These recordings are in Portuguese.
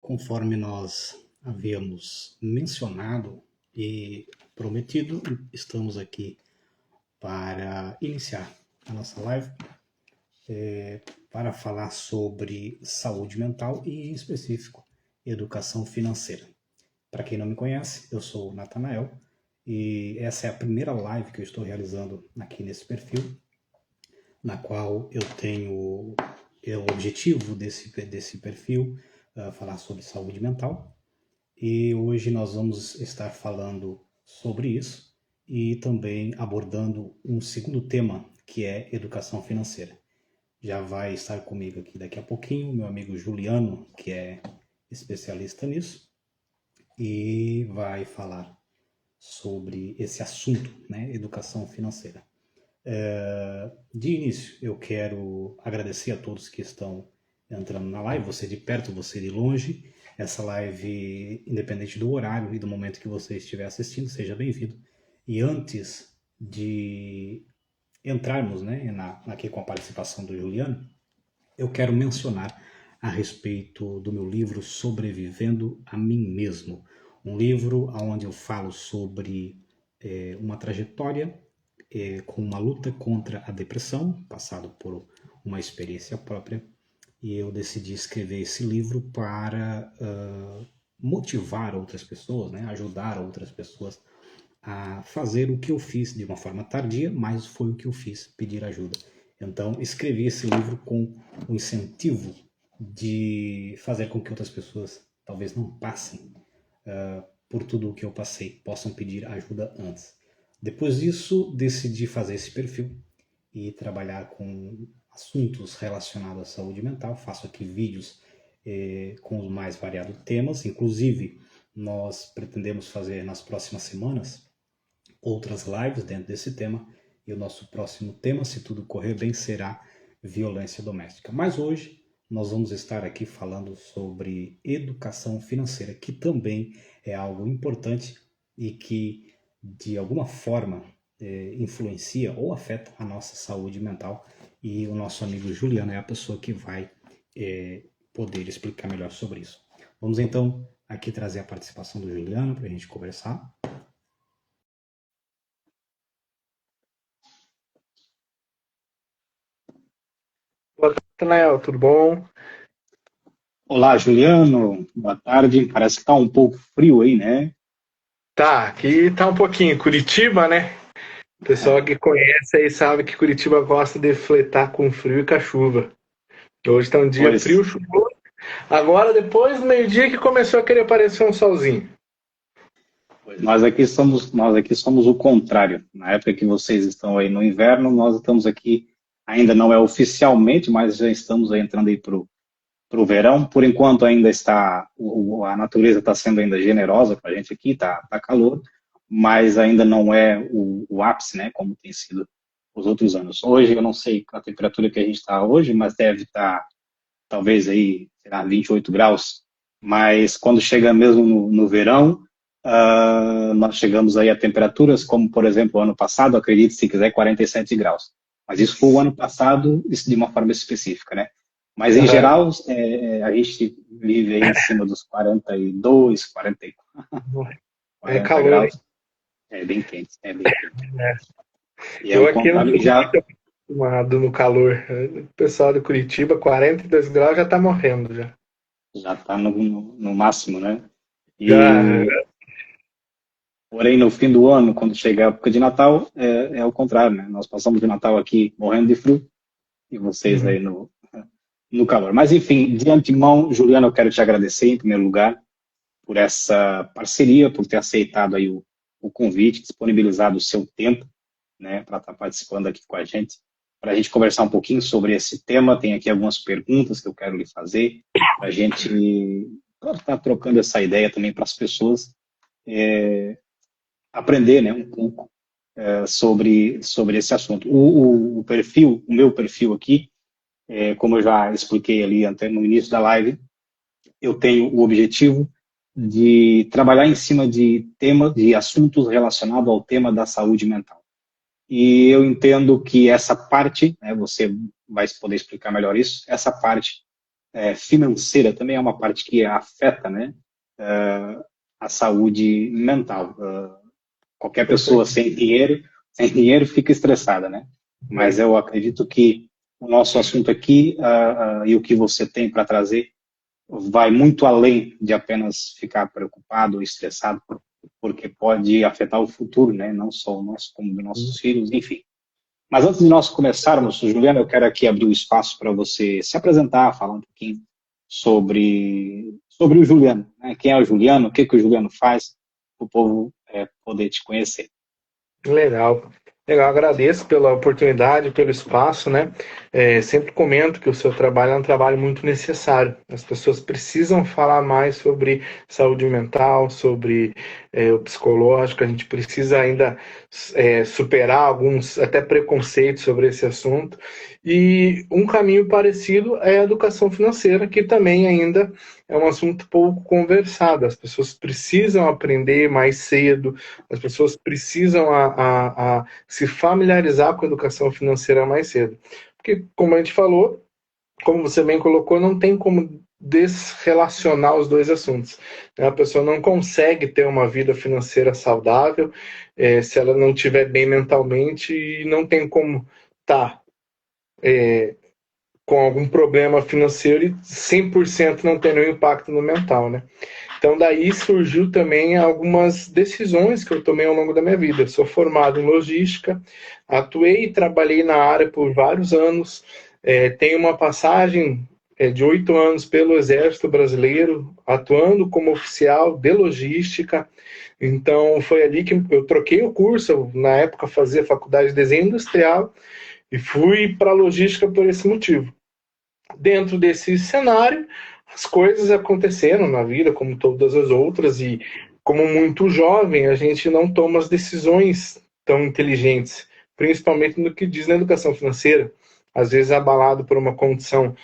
Conforme nós havíamos mencionado e prometido, estamos aqui para iniciar a nossa live para falar sobre saúde mental e, em específico, educação financeira. Para quem não me conhece, eu sou o Natanael e essa é a primeira live que eu estou realizando aqui nesse perfil, na qual eu tenho o objetivo desse perfil falar sobre saúde mental, e hoje nós vamos estar falando sobre isso e também abordando um segundo tema, que é educação financeira. Já vai estar comigo aqui daqui a pouquinho meu amigo Juliano, que é especialista nisso, e vai falar sobre esse assunto, né, educação financeira. De início, eu quero agradecer a todos que estão entrando na live, você de perto, você de longe. Essa live, independente do horário e do momento que você estiver assistindo, seja bem-vindo. E antes de entrarmos, né, aqui com a participação do Juliano, eu quero mencionar a respeito do meu livro Sobrevivendo a Mim Mesmo. Um livro onde eu falo sobre uma trajetória com uma luta contra a depressão, passado por uma experiência própria, e eu decidi escrever esse livro para motivar outras pessoas, né, ajudar outras pessoas a fazer o que eu fiz de uma forma tardia, mas foi o que eu fiz, pedir ajuda. Então, escrevi esse livro com o incentivo de fazer com que outras pessoas talvez não passem por tudo o que eu passei, possam pedir ajuda antes. Depois disso, decidi fazer esse perfil e trabalhar com assuntos relacionados à saúde mental. Faço aqui vídeos com os mais variados temas. Inclusive, nós pretendemos fazer nas próximas semanas outras lives dentro desse tema. E o nosso próximo tema, se tudo correr bem, será violência doméstica. Mas hoje nós vamos estar aqui falando sobre educação financeira, que também é algo importante e que, de alguma forma, influencia ou afeta a nossa saúde mental. E o nosso amigo Juliano é a pessoa que vai poder explicar melhor sobre isso. Vamos então aqui trazer a participação do Juliano para a gente conversar. Olá, Natanael, tudo bom? Olá, Juliano. Boa tarde. Parece que está um pouco frio aí, né? Tá, aqui tá um pouquinho. Curitiba, né? O pessoal que conhece aí sabe que Curitiba gosta de fletar com frio e com a chuva. Hoje tá um dia Pois, frio, chuvoso. Agora, depois do meio-dia que começou a querer aparecer um solzinho. nós aqui somos o contrário. Na época que vocês estão aí no inverno, nós estamos aqui, ainda não é oficialmente, mas já estamos aí entrando aí para o verão. Por enquanto ainda está, a natureza está sendo ainda generosa para a gente aqui, tá calor, mas ainda não é o ápice, né, como tem sido os outros anos. Hoje, eu não sei a temperatura que a gente está hoje, mas deve estar talvez aí, sei lá, 28 graus, mas quando chega mesmo no verão, nós chegamos aí a temperaturas como, por exemplo, o ano passado, acredite se quiser, 47 graus. Mas isso foi o ano passado, isso de uma forma específica, né? Mas, em Aham. geral, a gente vive aí em cima dos 42, 44, É 40 calor, hein? graus. É bem quente, é bem quente. E é Eu o aqui não contrário, tô já muito acostumado no calor. O pessoal de Curitiba, 42 graus, já tá morrendo já. já está no máximo, né? Já. E porém, no fim do ano, quando chega a época de Natal, é o contrário, né? Nós passamos o Natal aqui morrendo de frio e vocês Uhum. aí no calor. Mas, enfim, de antemão, Juliano, eu quero te agradecer, em primeiro lugar, por essa parceria, por ter aceitado aí o convite, disponibilizado o seu tempo, né, para estar participando aqui com a gente, para a gente conversar um pouquinho sobre esse tema. Tem aqui algumas perguntas que eu quero lhe fazer, para a gente estar trocando essa ideia também para as pessoas aprender, né, um pouco sobre esse assunto. O meu perfil aqui, como eu já expliquei ali até no início da live, eu tenho o objetivo de trabalhar em cima de assuntos relacionados ao tema da saúde mental. E eu entendo que essa parte, né, você vai poder explicar melhor isso, essa parte financeira também é uma parte que afeta, né, a saúde mental. Qualquer pessoa sem dinheiro fica estressada, né? Mas eu acredito que o nosso assunto aqui e o que você tem para trazer vai muito além de apenas ficar preocupado ou estressado, porque pode afetar o futuro, né? Não só o nosso, como dos nossos filhos, enfim. Mas antes de nós começarmos, Juliana, eu quero aqui abrir o espaço para você se apresentar, falar um pouquinho sobre o Juliano, né? Quem é o Juliano, o que o Juliano faz, para o povo poder te conhecer. Legal. Legal, agradeço pela oportunidade, pelo espaço, né? Sempre comento que o seu trabalho é um trabalho muito necessário. As pessoas precisam falar mais sobre saúde mental, sobre o psicológico. A gente precisa ainda superar alguns até preconceitos sobre esse assunto. E um caminho parecido é a educação financeira, que também ainda é um assunto pouco conversado. As pessoas precisam aprender mais cedo, as pessoas precisam se familiarizar com a educação financeira mais cedo. Porque, como a gente falou, como você bem colocou, não tem como desrelacionar os dois assuntos. A pessoa não consegue ter uma vida financeira saudável se ela não estiver bem mentalmente, e não tem como estar com algum problema financeiro e 100% não ter nenhum impacto no mental, né? Então, daí surgiu também algumas decisões que eu tomei ao longo da minha vida. Eu sou formado em logística, atuei e trabalhei na área por vários anos, tenho uma passagem de 8 anos pelo Exército Brasileiro, atuando como oficial de logística. Então, foi ali que eu troquei o curso. Eu, na época, fazia faculdade de desenho industrial e fui para a logística por esse motivo. Dentro desse cenário, as coisas aconteceram na vida, como todas as outras, e como muito jovem, a gente não toma as decisões tão inteligentes, principalmente no que diz na educação financeira. Às vezes, abalado por uma condição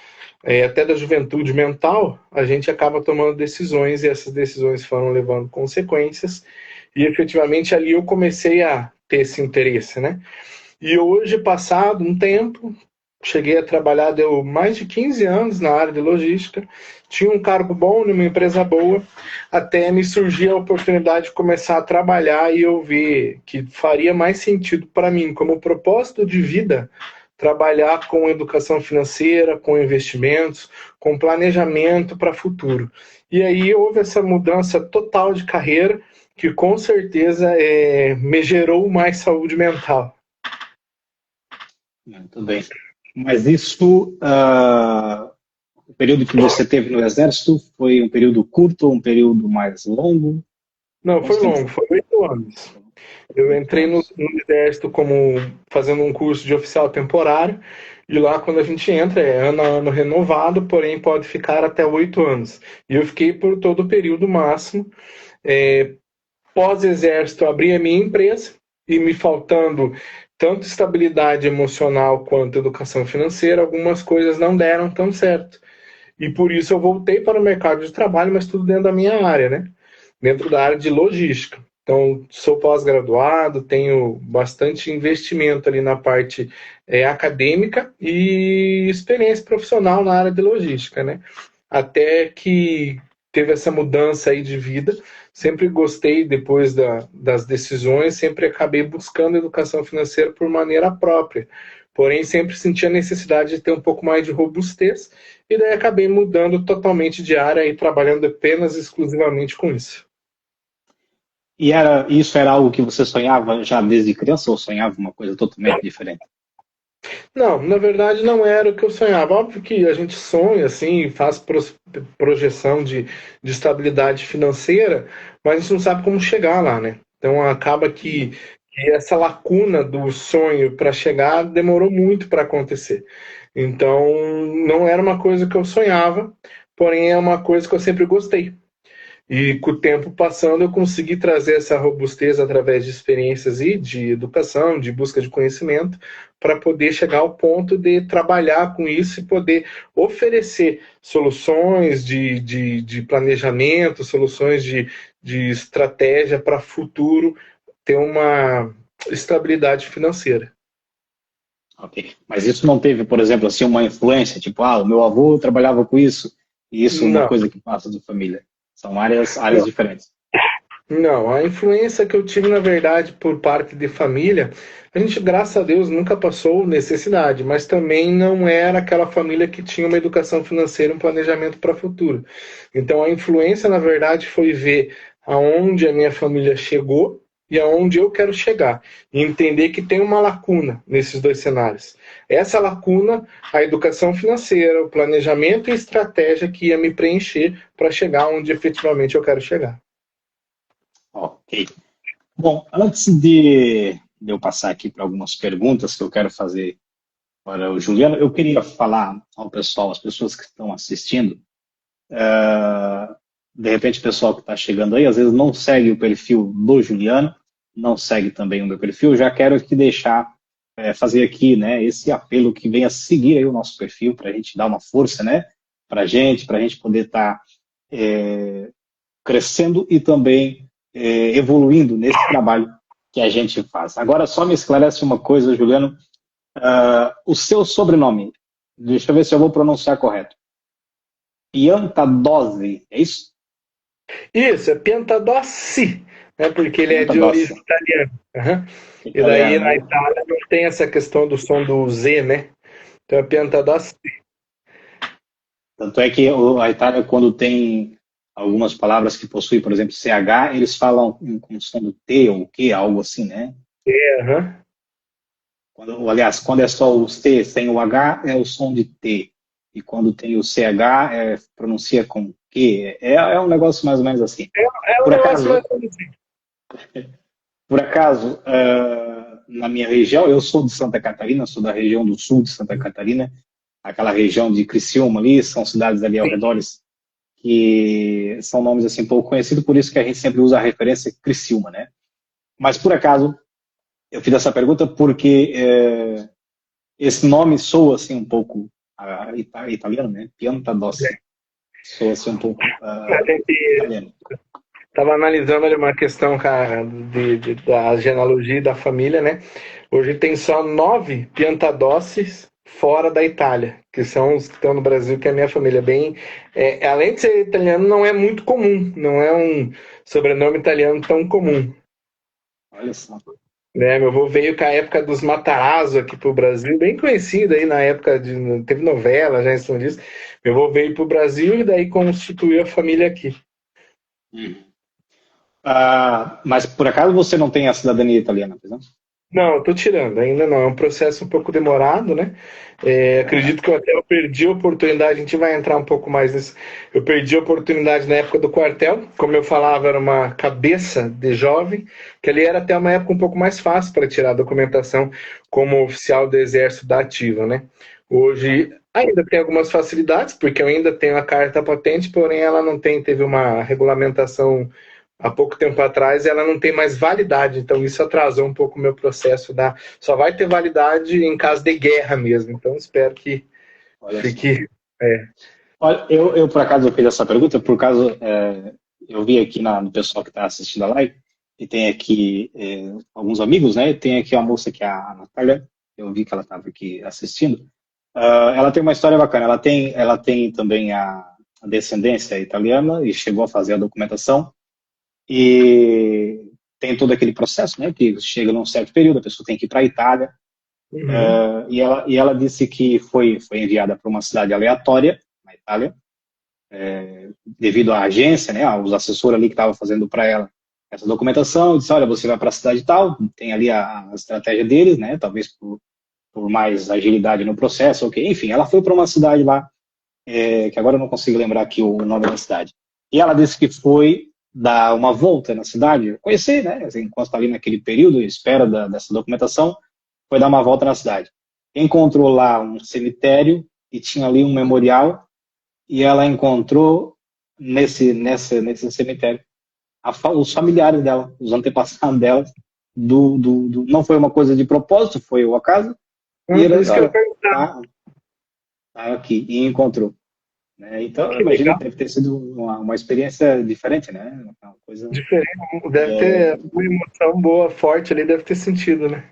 até da juventude mental, a gente acaba tomando decisões, e essas decisões foram levando consequências, e efetivamente ali eu comecei a ter esse interesse, né? E hoje, passado um tempo, cheguei a trabalhar, deu mais de 15 anos na área de logística, tinha um cargo bom numa empresa boa, até me surgiu a oportunidade de começar a trabalhar e eu vi que faria mais sentido para mim, como propósito de vida, trabalhar com educação financeira, com investimentos, com planejamento para futuro. E aí houve essa mudança total de carreira, que com certeza me gerou mais saúde mental. Muito bem. Mas isso, o período que você teve no Exército, foi um período curto ou um período mais longo? Não, foi longo, foi 8 anos. Eu entrei no Exército fazendo um curso de oficial temporário, e lá quando a gente entra é ano a ano renovado, porém pode ficar até 8 anos. E eu fiquei por todo o período máximo. Pós-Exército, abri a minha empresa, e me faltando tanto estabilidade emocional quanto educação financeira, algumas coisas não deram tão certo. E por isso eu voltei para o mercado de trabalho, mas tudo dentro da minha área, né? Dentro da área de logística. Então, sou pós-graduado, tenho bastante investimento ali na parte acadêmica e experiência profissional na área de logística, né? Até que teve essa mudança aí de vida. Sempre gostei, depois das decisões, sempre acabei buscando educação financeira por maneira própria. Porém, sempre senti a necessidade de ter um pouco mais de robustez, e daí acabei mudando totalmente de área e trabalhando apenas exclusivamente com isso. E isso era algo que você sonhava já desde criança ou sonhava uma coisa totalmente diferente? Não, na verdade não era o que eu sonhava. Óbvio que a gente sonha, assim, faz projeção de estabilidade financeira, mas a gente não sabe como chegar lá, né? Então acaba que essa lacuna do sonho para chegar demorou muito para acontecer. Então não era uma coisa que eu sonhava, porém é uma coisa que eu sempre gostei. E com o tempo passando, eu consegui trazer essa robustez através de experiências e de educação, de busca de conhecimento, para poder chegar ao ponto de trabalhar com isso e poder oferecer soluções de planejamento, soluções de estratégia para futuro ter uma estabilidade financeira. Ok. Mas isso não teve, por exemplo, assim, uma influência, tipo, o meu avô trabalhava com isso, e isso é uma Não. coisa que passa de família. São áreas diferentes. Não, a influência que eu tive, na verdade, por parte de família, a gente, graças a Deus, nunca passou necessidade, mas também não era aquela família que tinha uma educação financeira, um planejamento para o futuro. Então, a influência, na verdade, foi ver aonde a minha família chegou e aonde eu quero chegar, e entender que tem uma lacuna nesses dois cenários. Essa lacuna, a educação financeira, o planejamento e a estratégia que ia me preencher para chegar onde efetivamente eu quero chegar. Ok. Bom, antes de eu passar aqui para algumas perguntas que eu quero fazer para o Juliano, eu queria falar ao pessoal, às pessoas que estão assistindo, de repente o pessoal que está chegando aí, às vezes não segue o perfil do Juliano, não segue também o meu perfil, eu já quero aqui deixar, fazer aqui, né, esse apelo que venha seguir aí o nosso perfil para a gente dar uma força, né, para a gente poder estar crescendo e também evoluindo nesse trabalho que a gente faz. Agora, só me esclarece uma coisa, Juliano, o seu sobrenome, deixa eu ver se eu vou pronunciar correto. Piantadose, é isso? Isso, é Piantadossi, né? Porque ele é de origem Piantadose, italiana. Aham. E daí italiano, na né? Itália não tem essa questão do som do Z, né? Então é Piantadossi. Tanto é que a Itália, quando tem algumas palavras que possuem, por exemplo, CH, eles falam com som do T ou Q, algo assim, né? Aham. Aliás, quando é só o T sem o H, é o som de T. E quando tem o CH, pronuncia com Q. É um negócio mais ou menos assim. É um Por negócio mais acaso, ou menos assim. na minha região, eu sou de Santa Catarina, sou da região do sul de Santa Catarina, aquela região de Criciúma ali, são cidades ali ao redor que são nomes assim pouco conhecidos, por isso que a gente sempre usa a referência Criciúma, né? Mas por acaso eu fiz essa pergunta porque esse nome soa assim um pouco italiano, né? Piantadossi. Soa assim um pouco A gente italiano. estava analisando ali uma questão, cara, da genealogia e da família, né? Hoje tem só 9 Piantadossis fora da Itália, que são os que estão no Brasil, que é a minha família. Bem, além de ser italiano, não é muito comum, não é um sobrenome italiano tão comum. Olha só. Né? Meu avô veio com a época dos Matarazzo aqui pro Brasil, bem conhecido aí na época de. Teve novela já em cima disso. Meu avô veio pro Brasil e daí constituiu a família aqui. Hum. Mas por acaso você não tem a cidadania italiana, por exemplo? Não, eu tô tirando, ainda não. É um processo um pouco demorado, né? Acredito que eu perdi a oportunidade, a gente vai entrar um pouco mais nisso. Eu perdi a oportunidade na época do quartel, como eu falava, era uma cabeça de jovem, que ali era até uma época um pouco mais fácil para tirar a documentação como oficial do Exército da Ativa, né? Hoje ainda tem algumas facilidades, porque eu ainda tenho a carta patente, porém ela não tem, teve uma regulamentação há pouco tempo atrás, ela não tem mais validade, então isso atrasou um pouco o meu processo só vai ter validade em caso de guerra mesmo, então espero que Olha só. fique. É. Olha, eu por acaso eu fiz essa pergunta, por causa eu vi aqui no pessoal que está assistindo a live, e tem aqui alguns amigos, né? Tem aqui uma moça que é a Natália, eu vi que ela estava aqui assistindo. Ela tem uma história bacana, ela tem também a descendência italiana e chegou a fazer a documentação, e tem todo aquele processo, né? Que chega num certo período, a pessoa tem que ir para a Itália, Uhum. e ela disse que foi enviada para uma cidade aleatória, na Itália, devido à agência, né, aos assessores ali que estavam fazendo para ela essa documentação, disse, olha, você vai para a cidade tal, tem ali a estratégia deles, né, talvez por mais agilidade no processo, ok, enfim, ela foi para uma cidade lá, que agora eu não consigo lembrar aqui o nome da cidade, e ela disse que foi dar uma volta na cidade, conhecer, né, assim, enquanto está ali naquele período, espera dessa documentação, foi dar uma volta na cidade. Encontrou lá um cemitério e tinha ali um memorial, e ela encontrou nesse cemitério os familiares dela, os antepassados dela, não foi uma coisa de propósito, foi o acaso, e Por ele, isso que eu olha, perguntava. tá aqui, e encontrou. Né? Então, eu Que imagino legal, que deve ter sido uma experiência diferente, né? Uma coisa diferente, deve ter uma emoção boa, forte ali, deve ter sentido, né?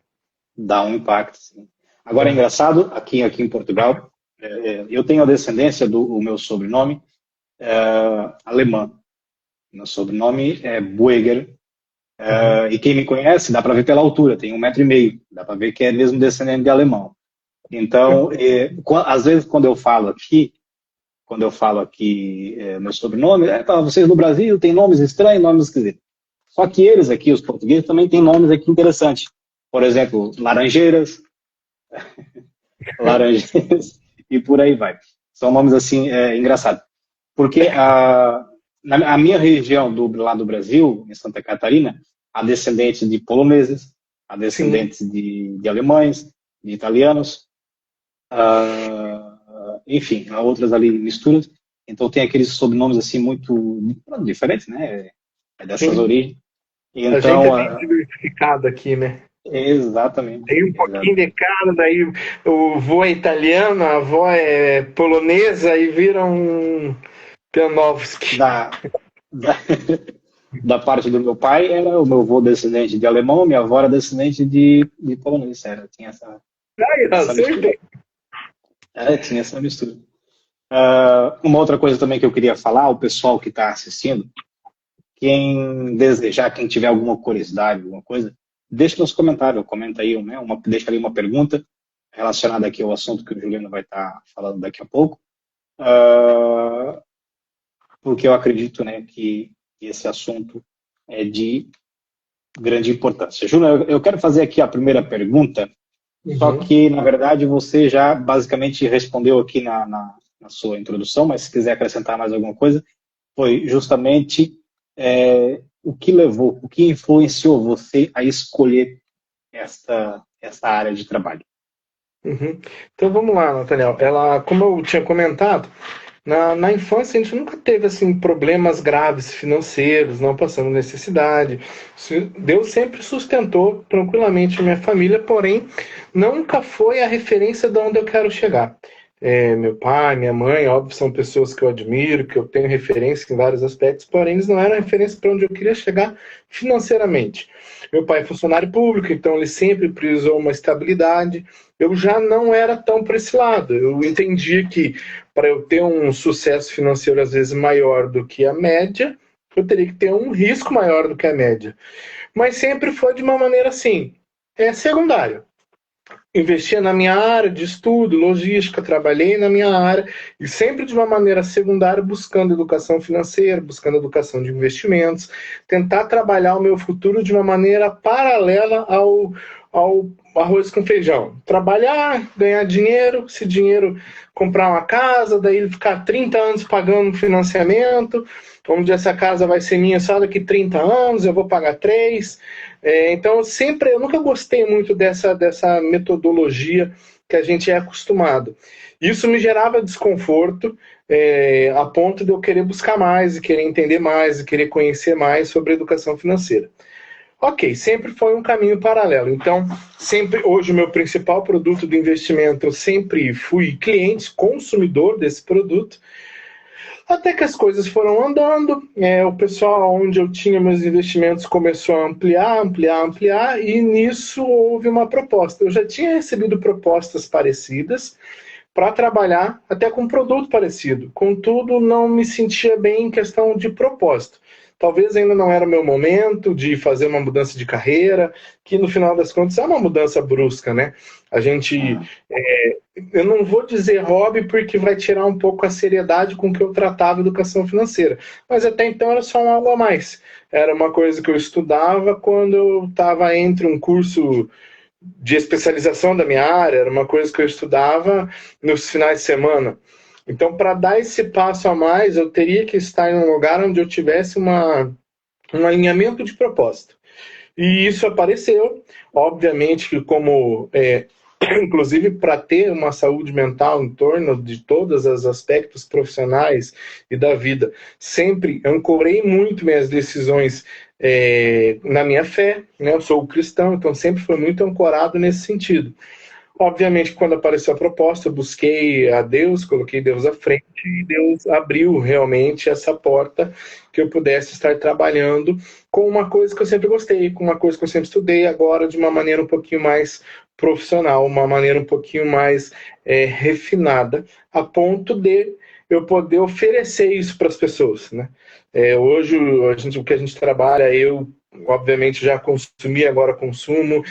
dá um impacto. Assim. Agora, é engraçado, aqui em Portugal, eu tenho a descendência do meu sobrenome alemã. Meu sobrenome é Bueger. E quem me conhece, dá para ver pela altura, tem 1,5 m. Dá para ver que é mesmo descendente de alemão. Então, às vezes, quando eu falo aqui, meu sobrenome, vocês no Brasil têm nomes estranhos, nomes esquisitos. Só que eles aqui, os portugueses, também têm nomes aqui interessantes. Por exemplo, Laranjeiras, Laranjeiras e por aí vai. São nomes assim engraçados. Porque a minha região lá do Brasil, em Santa Catarina, há descendentes de poloneses, há descendentes de alemães, de italianos, enfim, há outras ali misturas. Então tem aqueles sobrenomes assim muito diferentes, né? É dessas origens. Então, a gente é bem diversificado aqui, né? Exatamente. Tem um pouquinho de cada, daí o avô é italiano, a avó é polonesa e vira um Pianovski. Da parte do meu pai, era o meu avô descendente de alemão, minha avó era descendente de polonês. Tinha essa mistura. Tinha essa mistura. Uma outra coisa também que eu queria falar, o pessoal que está assistindo, quem desejar, quem tiver alguma curiosidade, alguma coisa, deixa nos comentários, comenta aí, né, deixa ali uma pergunta relacionada aqui ao assunto que o Juliano vai estar falando daqui a pouco, porque eu acredito, né, que esse assunto é de grande importância. Juliano, eu quero fazer aqui a primeira pergunta, só que, na verdade, você já basicamente respondeu aqui na sua introdução, mas se quiser acrescentar mais alguma coisa, foi justamente o que levou, o que influenciou você a escolher essa área de trabalho. Então vamos lá, Nathaniel. Como eu tinha comentado, na infância a gente nunca teve assim, problemas graves financeiros, não passando necessidade. Deus sempre sustentou tranquilamente a minha família, porém nunca foi a referência de onde eu quero chegar. Meu pai, minha mãe, óbvio, são pessoas que eu admiro, que eu tenho referência em vários aspectos, porém eles não eram referência para onde eu queria chegar financeiramente. Meu pai é funcionário público, então ele sempre priorizou uma estabilidade. Eu já não era tão para esse lado. Eu entendi que para eu ter um sucesso financeiro às vezes maior do que a média, eu teria que ter um risco maior do que a média. Mas sempre foi de uma maneira assim, secundária. Investia na minha área de estudo, logística, trabalhei na minha área e sempre de uma maneira secundária, buscando educação financeira, buscando educação de investimentos, tentar trabalhar o meu futuro de uma maneira paralela ao arroz com feijão. Trabalhar, ganhar dinheiro, esse dinheiro comprar uma casa, daí ficar 30 anos pagando um financiamento, onde essa casa vai ser minha só daqui 30 anos, eu vou pagar 3. Então, eu nunca gostei muito dessa metodologia que a gente é acostumado. Isso me gerava desconforto, a ponto de eu querer buscar mais, e querer entender mais, e querer conhecer mais sobre educação financeira. Ok, sempre foi um caminho paralelo. Então, hoje o meu principal produto de investimento, eu sempre fui cliente, consumidor desse produto, até que as coisas foram andando, o pessoal onde eu tinha meus investimentos começou a ampliar, e nisso houve uma proposta. Eu já tinha recebido propostas parecidas para trabalhar até com um produto parecido. Contudo, não me sentia bem em questão de propósito. Talvez ainda não era o meu momento de fazer uma mudança de carreira, que no final das contas é uma mudança brusca, né? A gente... eu não vou dizer hobby porque vai tirar um pouco a seriedade com que eu tratava a educação financeira. Mas até então era só um algo a mais. Era uma coisa que eu estudava quando eu estava entre um curso de especialização da minha área, era uma coisa que eu estudava nos finais de semana. Então, para dar esse passo a mais, eu teria que estar em um lugar onde eu tivesse um alinhamento de propósito. E isso apareceu. Obviamente que inclusive para ter uma saúde mental em torno de todos os aspectos profissionais e da vida, sempre ancorei muito minhas decisões na minha fé, né? Eu sou cristão, então sempre foi muito ancorado nesse sentido. Obviamente, quando apareceu a proposta, eu busquei a Deus, coloquei Deus à frente e Deus abriu realmente essa porta que eu pudesse estar trabalhando com uma coisa que eu sempre gostei, com uma coisa que eu sempre estudei, agora de uma maneira um pouquinho mais profissional, uma maneira um pouquinho mais refinada, a ponto de eu poder oferecer isso para as pessoas, né? Hoje, o que a gente trabalha, eu obviamente já consumi, agora consumo,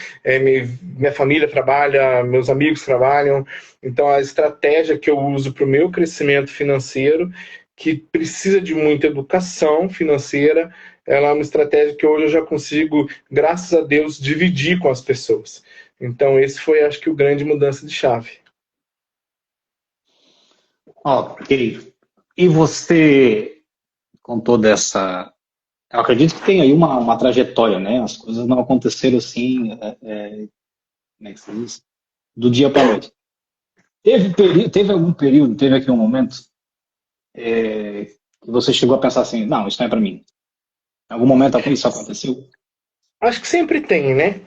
minha família trabalha, meus amigos trabalham, então a estratégia que eu uso para o meu crescimento financeiro, que precisa de muita educação financeira, ela é uma estratégia que hoje eu já consigo, graças a Deus, dividir com as pessoas. Então esse foi, acho que, o grande mudança de chave. Ok. E você, com toda essa. Eu acredito que tem aí uma trajetória, né? As coisas não aconteceram assim, como é que se diz? Do dia para a noite. Teve algum período, teve aqui um momento, que você chegou a pensar assim, não, isso não é para mim. Em algum momento isso aconteceu? Acho que sempre tem, né?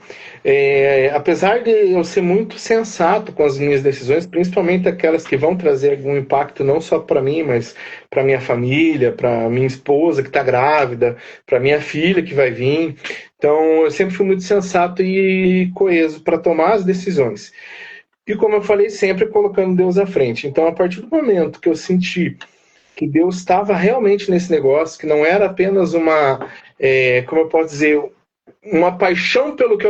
Apesar de eu ser muito sensato com as minhas decisões, principalmente aquelas que vão trazer algum impacto não só para mim, mas para minha família, para minha esposa que está grávida, para minha filha que vai vir. Então, eu sempre fui muito sensato e coeso para tomar as decisões. E como eu falei, sempre colocando Deus à frente. Então, a partir do momento que eu senti que Deus estava realmente nesse negócio, que não era apenas como eu posso dizer, uma paixão pelo que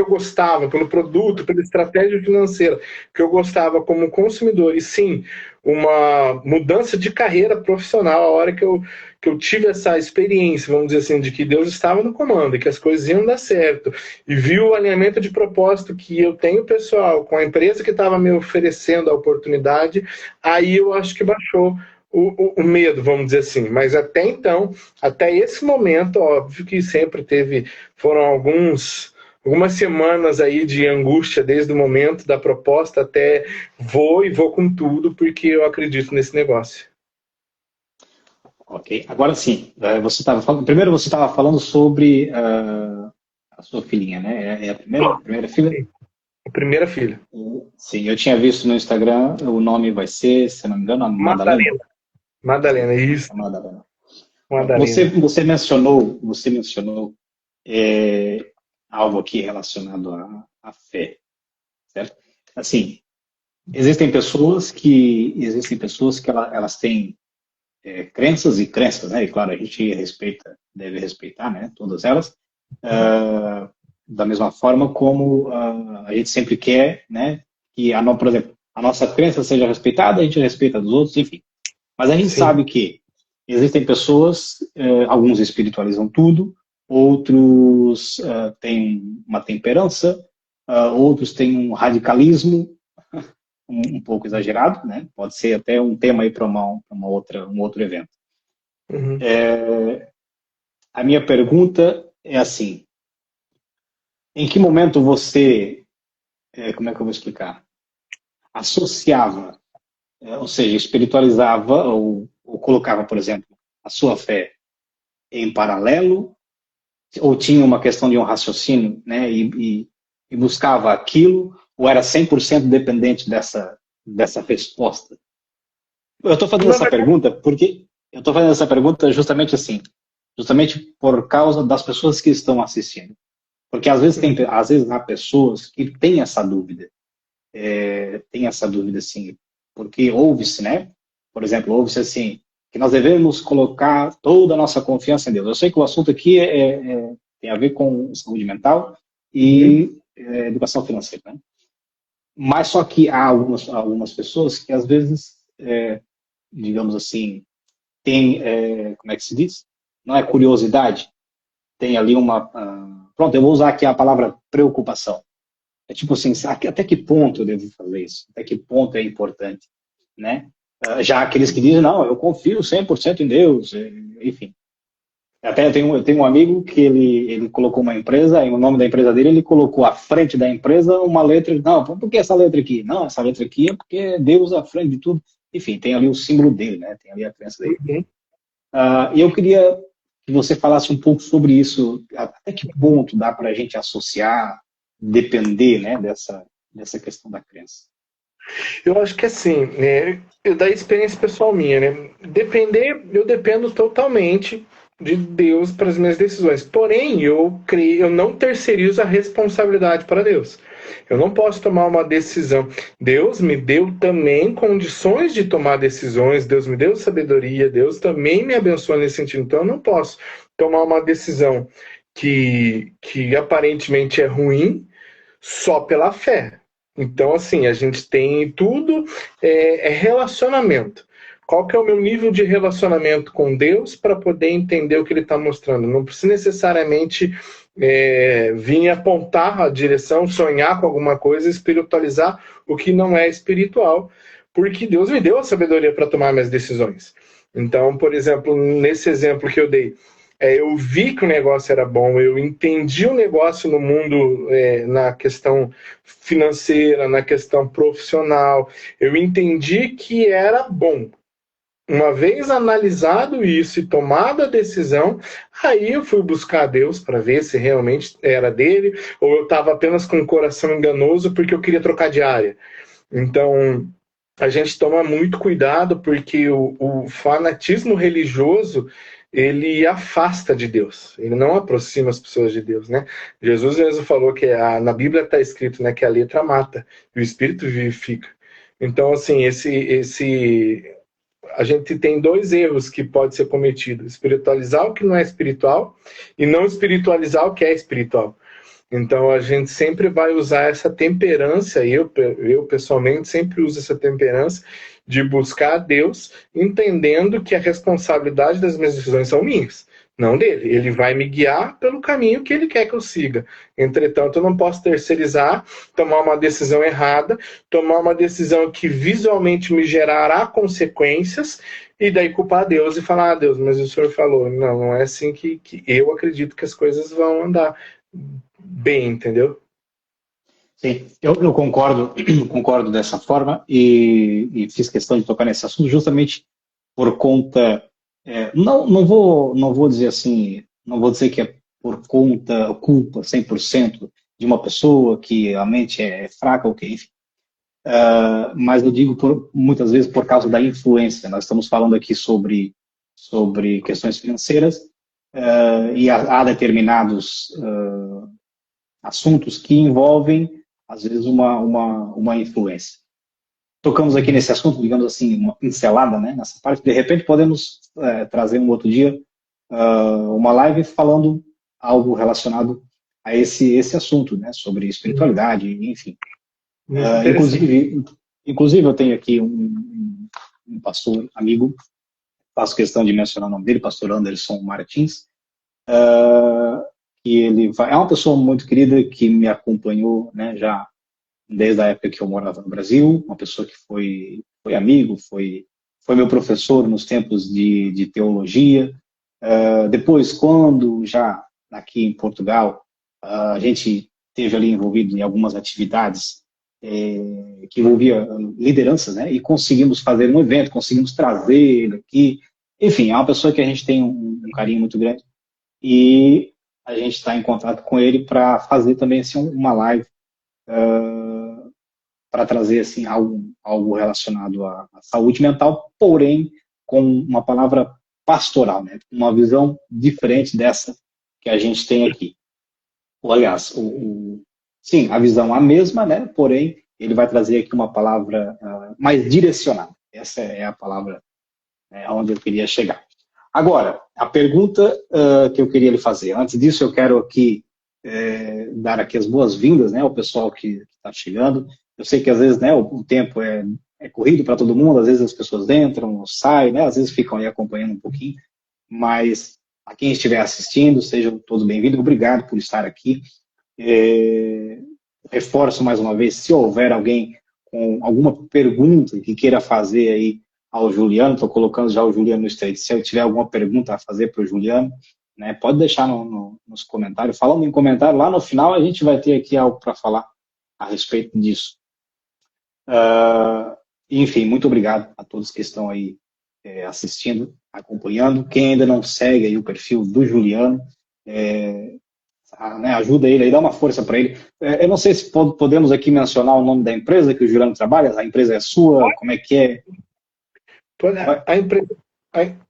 eu gostava, pelo produto, pela estratégia financeira que eu gostava como consumidor, e sim, uma mudança de carreira profissional, a hora que eu tive essa experiência, vamos dizer assim, de que Deus estava no comando e que as coisas iam dar certo, e viu o alinhamento de propósito que eu tenho pessoal com a empresa que estava me oferecendo a oportunidade, aí eu acho que baixou o medo, vamos dizer assim. Mas até então, até esse momento, óbvio que sempre foram algumas semanas aí de angústia, desde o momento da proposta até vou com tudo, porque eu acredito nesse negócio. Ok. Agora sim, primeiro você estava falando sobre a sua filhinha, né? É a primeira filha? Sim, a primeira filha. Sim, eu tinha visto no Instagram, o nome vai ser, se não me engano, a Madalena. Madalena, isso. A Madalena. Madalena. Você mencionou algo aqui relacionado à fé, certo? Assim, existem pessoas que elas têm crenças e crenças, né? E claro, a gente deve respeitar, né? Todas elas, da mesma forma como a gente sempre quer, né? Que por exemplo, a nossa crença seja respeitada, a gente respeita a dos outros, enfim. Mas a gente Sim. sabe que existem pessoas, alguns espiritualizam tudo, outros têm uma temperança, outros têm um radicalismo um pouco exagerado, né? Pode ser até um tema aí para um outro evento. Uhum. A minha pergunta é assim: em que momento você, como é que eu vou explicar? Associava, ou seja, espiritualizava ou colocava, por exemplo, a sua fé em paralelo, ou tinha uma questão de um raciocínio, né, e buscava aquilo, ou era 100% dependente dessa resposta? Eu estou fazendo essa pergunta porque eu estou fazendo essa pergunta justamente assim, justamente por causa das pessoas que estão assistindo, porque às vezes há pessoas que têm essa dúvida, assim, porque ouve-se, né? Por exemplo, ouve-se assim que nós devemos colocar toda a nossa confiança em Deus. Eu sei que o assunto aqui tem a ver com saúde mental e educação financeira, né? Mas só que há algumas pessoas que às vezes, digamos assim, tem, como é que se diz? Não é curiosidade, tem ali pronto, eu vou usar aqui a palavra preocupação. É tipo assim, até que ponto eu devo fazer isso? Até que ponto é importante, né? Já aqueles que dizem, não, eu confio 100% em Deus, enfim. Até eu tenho um amigo que ele colocou uma empresa, e o nome da empresa dele, ele colocou à frente da empresa uma letra, não, por que essa letra aqui? Não, essa letra aqui é porque é Deus à frente de tudo. Enfim, tem ali o símbolo dele, né? Tem ali a crença dele. Uhum. E eu queria que você falasse um pouco sobre isso, até que ponto dá para a gente associar, depender, né, dessa questão da crença. Eu acho que assim, da experiência pessoal minha, né? Eu dependo totalmente de Deus para as minhas decisões. Porém, eu não terceirizo a responsabilidade para Deus. Eu não posso tomar uma decisão. Deus me deu também condições de tomar decisões, Deus me deu sabedoria, Deus também me abençoa nesse sentido. Então eu não posso tomar uma decisão que aparentemente é ruim só pela fé. Então, assim, a gente tem tudo, é relacionamento. Qual que é o meu nível de relacionamento com Deus para poder entender o que Ele está mostrando? Não precisa necessariamente vir apontar a direção, sonhar com alguma coisa, espiritualizar o que não é espiritual, porque Deus me deu a sabedoria para tomar minhas decisões. Então, por exemplo, nesse exemplo que eu dei, eu vi que o negócio era bom, eu entendi o negócio no mundo, na questão financeira, na questão profissional, eu entendi que era bom. Uma vez analisado isso e tomada a decisão, aí eu fui buscar a Deus para ver se realmente era dele, ou eu estava apenas com o coração enganoso porque eu queria trocar de área. Então, a gente toma muito cuidado porque o fanatismo religioso, ele afasta de Deus, ele não aproxima as pessoas de Deus, né? Jesus mesmo falou que na Bíblia está escrito, né, que a letra mata e o Espírito vivifica. Então, assim, a gente tem dois erros que pode ser cometido: espiritualizar o que não é espiritual e não espiritualizar o que é espiritual. Então a gente sempre vai usar essa temperança, eu pessoalmente sempre uso essa temperança de buscar a Deus, entendendo que a responsabilidade das minhas decisões são minhas, não dele. Ele vai me guiar pelo caminho que ele quer que eu siga. Entretanto, eu não posso terceirizar, tomar uma decisão errada, tomar uma decisão que visualmente me gerará consequências, e daí culpar a Deus e falar: Deus, mas o Senhor falou. Não, não é assim que eu acredito que as coisas vão andar bem, entendeu? Sim, eu concordo, concordo dessa forma e fiz questão de tocar nesse assunto justamente por conta, não vou dizer assim, não vou dizer que é por conta, culpa 100% de uma pessoa que a mente é fraca ou que, enfim, mas eu digo muitas vezes por causa da influência. Nós estamos falando aqui sobre questões financeiras, e há determinados assuntos que envolvem, às vezes, uma influência. Tocamos aqui nesse assunto, digamos assim, uma pincelada, né, nessa parte. De repente, podemos trazer um outro dia uma live falando algo relacionado a esse assunto, né, sobre espiritualidade, enfim. Inclusive, eu tenho aqui um pastor amigo, faço questão de mencionar o nome dele, pastor Anderson Martins, que é uma pessoa muito querida que me acompanhou, né, já desde a época que eu morava no Brasil, uma pessoa que foi amigo, foi meu professor nos tempos de teologia. Depois, quando já aqui em Portugal, a gente esteve ali envolvido em algumas atividades que envolvia lideranças, né, e conseguimos fazer um evento, conseguimos trazer ele aqui. Enfim, é uma pessoa que a gente tem um carinho muito grande e a gente está em contato com ele para fazer também assim, uma live para trazer assim, algo relacionado à saúde mental, porém com uma palavra pastoral, né? Uma visão diferente dessa que a gente tem aqui. Ou, aliás, sim, a visão é a mesma, né? Porém, ele vai trazer aqui uma palavra mais direcionada. Essa é a palavra onde eu queria chegar. Agora, a pergunta que eu queria lhe fazer. Antes disso, eu quero aqui dar aqui as boas-vindas, né, ao pessoal que está chegando. Eu sei que às vezes, né, o tempo é corrido para todo mundo, às vezes as pessoas entram, saem, né, às vezes ficam aí acompanhando um pouquinho, mas a quem estiver assistindo, sejam todos bem-vindos. Obrigado por estar aqui. Reforço mais uma vez, se houver alguém com alguma pergunta que queira fazer aí ao Juliano, estou colocando já o Juliano no stage. Se eu tiver alguma pergunta a fazer para o Juliano, né, pode deixar nos comentários. Falando em comentário, lá no final a gente vai ter aqui algo para falar a respeito disso. Enfim, muito obrigado a todos que estão aí assistindo, acompanhando. Quem ainda não segue aí o perfil do Juliano, né, ajuda ele aí, dá uma força para ele. Eu não sei se podemos aqui mencionar o nome da empresa que o Juliano trabalha. A empresa é sua? Como é que é?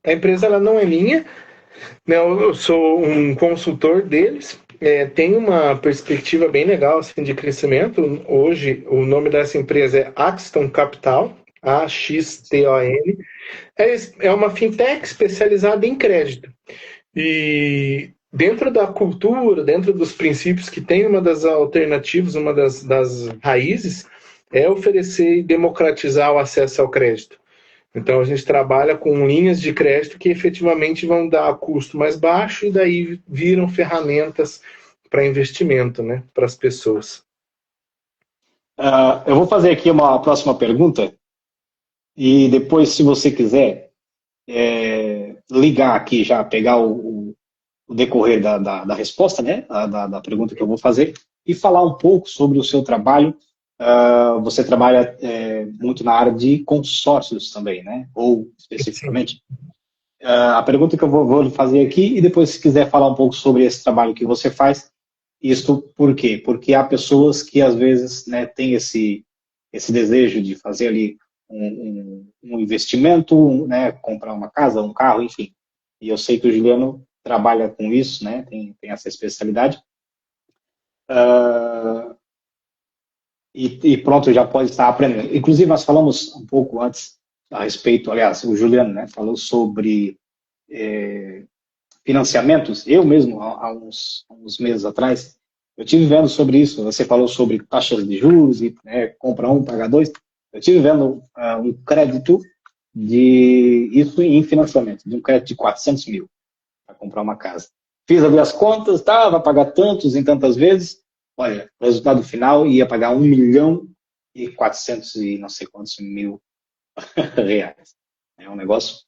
A empresa ela não é minha, né? Eu sou um consultor deles, tem uma perspectiva bem legal assim, de crescimento. Hoje, o nome dessa empresa é Axton Capital, AXTON. É uma fintech especializada em crédito. E dentro da cultura, dentro dos princípios que tem, uma das alternativas, uma das raízes, é oferecer e democratizar o acesso ao crédito. Então, a gente trabalha com linhas de crédito que efetivamente vão dar custo mais baixo e daí viram ferramentas para investimento, né, para as pessoas. Eu vou fazer aqui uma próxima pergunta e depois, se você quiser, ligar aqui já, pegar o decorrer da resposta, né, da pergunta que eu vou fazer e falar um pouco sobre o seu trabalho. Você trabalha muito na área de consórcios também, né? Ou especificamente. A pergunta que eu vou fazer aqui e depois, se quiser falar um pouco sobre esse trabalho que você faz, isso por quê? Porque há pessoas que às vezes, né, têm esse desejo de fazer ali um investimento, né, comprar uma casa, um carro, enfim. E eu sei que o Juliano trabalha com isso, né? Tem essa especialidade. E pronto, já pode estar aprendendo. Inclusive, nós falamos um pouco antes a respeito, aliás, o Juliano, né, falou sobre financiamentos. Eu mesmo, há uns meses atrás, eu tive vendo sobre isso. Você falou sobre taxas de juros e compra um, paga dois. Eu tive vendo um crédito isso em financiamento, de um crédito de 400 mil para comprar uma casa. Fiz ali as contas, vai pagar tantos em tantas vezes. Olha, o resultado final ia pagar 1.400.000 e não sei quantos mil reais. É um negócio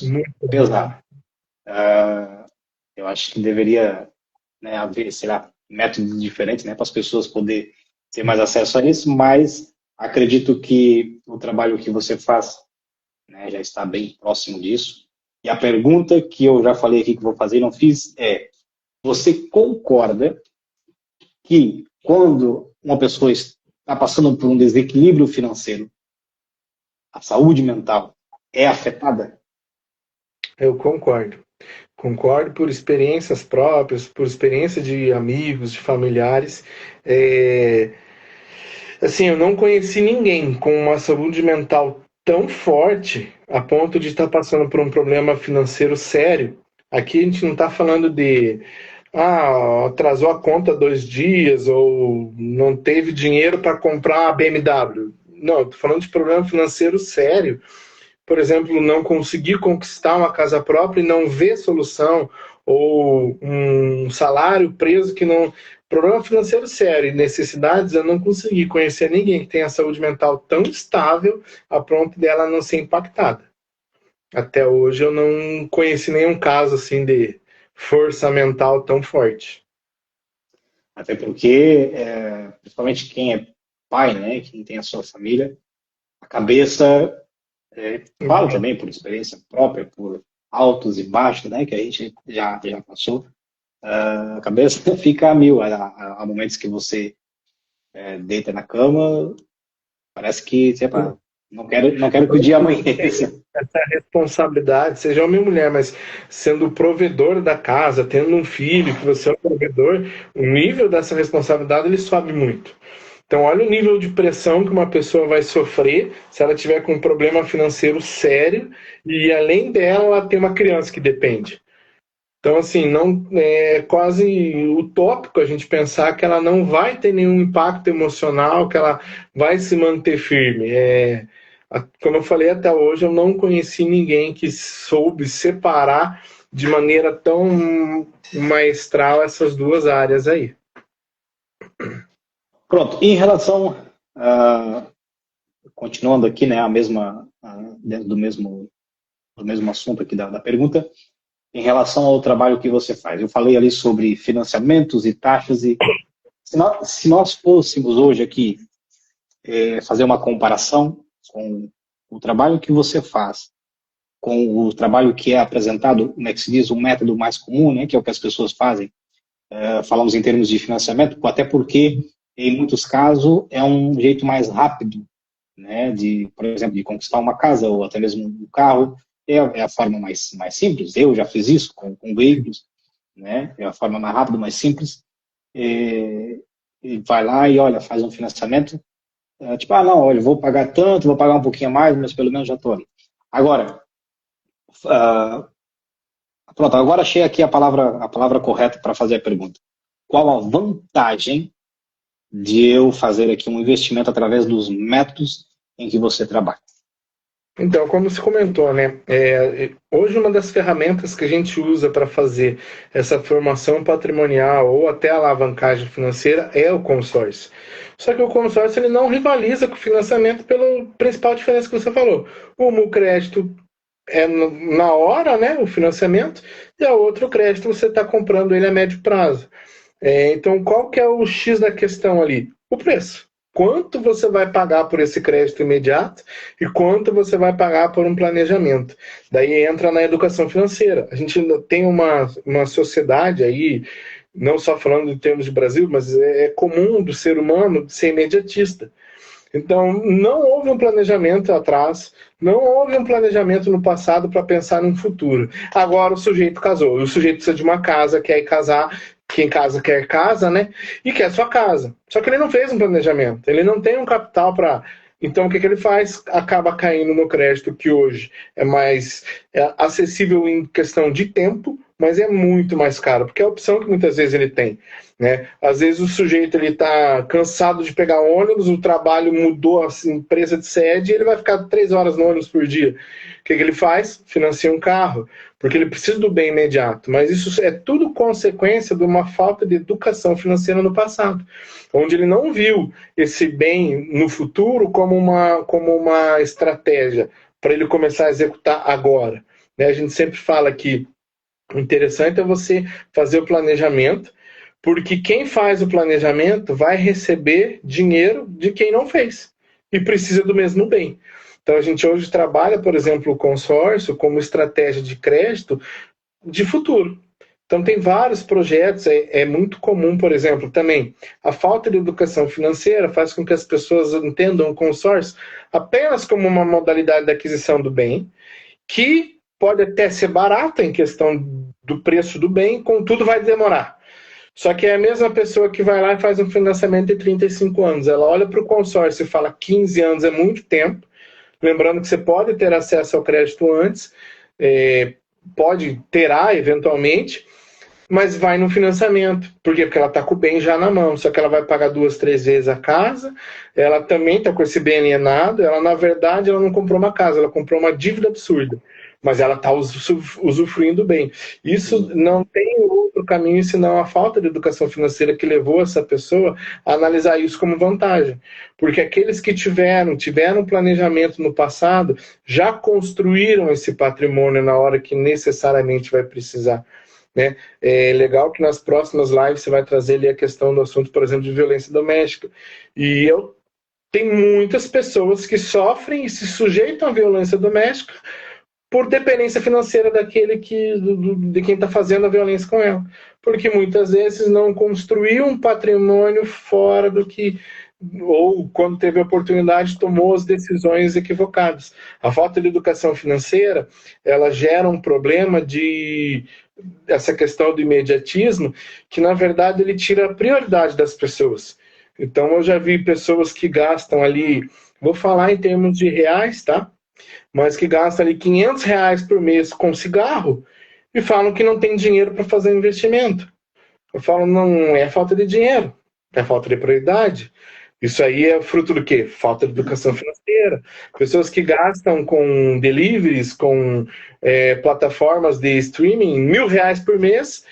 muito pesado. Eu acho que deveria, né, haver, sei lá, métodos diferentes, né, para as pessoas poderem ter mais acesso a isso, mas acredito que o trabalho que você faz, né, já está bem próximo disso. E a pergunta que eu já falei aqui que vou fazer e não fiz é: você concorda que quando uma pessoa está passando por um desequilíbrio financeiro, a saúde mental é afetada? Eu concordo. Concordo por experiências próprias, por experiência de amigos, de familiares. Assim, eu não conheci ninguém com uma saúde mental tão forte a ponto de estar passando por um problema financeiro sério. Aqui a gente não está falando de atrasou a conta 2 dias ou não teve dinheiro para comprar a BMW. Não, estou falando de problema financeiro sério. Por exemplo, não conseguir conquistar uma casa própria e não ver solução, ou um salário preso que não. Problema financeiro sério e necessidades, eu não consegui conhecer ninguém que tenha saúde mental tão estável a ponto dela não ser impactada. Até hoje eu não conheci nenhum caso assim de força mental tão forte. Até porque, principalmente quem é pai, né, quem tem a sua família, a cabeça, falo também por experiência própria, por altos e baixos, né, que a gente já passou, a cabeça fica a mil. Há momentos que você deita na cama, parece que, não quero que o dia amanheça. Essa responsabilidade, seja homem ou mulher, mas sendo o provedor da casa, tendo um filho, que você é o provedor, o nível dessa responsabilidade ele sobe muito. Então, olha o nível de pressão que uma pessoa vai sofrer se ela tiver com um problema financeiro sério e, além dela, ela tem uma criança que depende. Então, assim, não é quase utópico a gente pensar que ela não vai ter nenhum impacto emocional, que ela vai se manter firme. Como eu falei até hoje, eu não conheci ninguém que soube separar de maneira tão maestral essas duas áreas aí. Pronto, em relação, continuando aqui, né, dentro do mesmo assunto aqui da pergunta, em relação ao trabalho que você faz. Eu falei ali sobre financiamentos e taxas, e se nós fôssemos hoje aqui fazer uma comparação com o trabalho que você faz, com o trabalho que é apresentado, como é que se diz, o método mais comum, né, que é o que as pessoas fazem, falamos em termos de financiamento, até porque, em muitos casos, é um jeito mais rápido, né, por exemplo, de conquistar uma casa ou até mesmo um carro. É a forma mais simples. Eu já fiz isso com veículos, né? É a forma mais rápida, mais simples. E vai lá e, olha, faz um financiamento. Tipo, não, olha, vou pagar tanto, vou pagar um pouquinho a mais, mas pelo menos já estou ali. Agora, pronto, agora achei aqui a palavra correta para fazer a pergunta. Qual a vantagem de eu fazer aqui um investimento através dos métodos em que você trabalha? Então, como você comentou, né? Hoje uma das ferramentas que a gente usa para fazer essa formação patrimonial ou até alavancagem financeira é o consórcio. Só que o consórcio ele não rivaliza com o financiamento pela principal diferença que você falou. O crédito é na hora, né? O financiamento, e a outro crédito você está comprando ele a médio prazo. Então, qual que é o X da questão ali? O preço. Quanto você vai pagar por esse crédito imediato e quanto você vai pagar por um planejamento. Daí entra na educação financeira. A gente tem uma sociedade aí, não só falando em termos de Brasil, mas é comum do ser humano ser imediatista. Então, não houve um planejamento atrás, não houve um planejamento no passado para pensar no futuro. Agora o sujeito casou, o sujeito precisa de uma casa, quer ir casar, quem casa quer casa, né? E quer sua casa. Só que ele não fez um planejamento, ele não tem um capital para... Então, o que ele faz? Acaba caindo no crédito que hoje é mais acessível em questão de tempo, mas é muito mais caro, porque é a opção que muitas vezes ele tem. Né? Às vezes o sujeito está cansado de pegar ônibus, o trabalho mudou a empresa de sede e ele vai ficar 3 horas no ônibus por dia. O que ele faz? Financia um carro, porque ele precisa do bem imediato. Mas isso é tudo consequência de uma falta de educação financeira no passado, onde ele não viu esse bem no futuro como uma estratégia para ele começar a executar agora. Né? A gente sempre fala que o interessante é você fazer o planejamento, porque quem faz o planejamento vai receber dinheiro de quem não fez e precisa do mesmo bem. Então a gente hoje trabalha, por exemplo, o consórcio como estratégia de crédito de futuro. Então tem vários projetos, é muito comum, por exemplo, também a falta de educação financeira faz com que as pessoas entendam o consórcio apenas como uma modalidade de aquisição do bem, que pode até ser barato em questão do preço do bem, contudo vai demorar. Só que é a mesma pessoa que vai lá e faz um financiamento de 35 anos. Ela olha para o consórcio e fala 15 anos é muito tempo. Lembrando que você pode ter acesso ao crédito antes, terá eventualmente, mas vai no financiamento. Por quê? Porque ela está com o bem já na mão. Só que ela vai pagar 2, 3 vezes a casa, ela também está com esse bem alienado, ela na verdade ela não comprou uma casa, ela comprou uma dívida absurda. Mas ela está usufruindo bem. Isso não tem outro caminho senão a falta de educação financeira que levou essa pessoa a analisar isso como vantagem. Porque aqueles que tiveram planejamento no passado, já construíram esse patrimônio na hora que necessariamente vai precisar. Né? É legal que nas próximas lives você vai trazer ali a questão do assunto, por exemplo, de violência doméstica. E tem muitas pessoas que sofrem e se sujeitam à violência doméstica por dependência financeira de quem está fazendo a violência com ela. Porque muitas vezes não construiu um patrimônio fora do que... ou quando teve a oportunidade tomou as decisões equivocadas. A falta de educação financeira, ela gera um problema essa questão do imediatismo, que na verdade ele tira a prioridade das pessoas. Então eu já vi pessoas que gastam ali, vou falar em termos de reais, tá? Mas que gastam ali R$500 por mês com cigarro e falam que não tem dinheiro para fazer investimento. Eu falo, não é falta de dinheiro, é falta de prioridade. Isso aí é fruto do quê? Falta de educação financeira. Pessoas que gastam com deliveries, com plataformas de streaming, R$1.000 por mês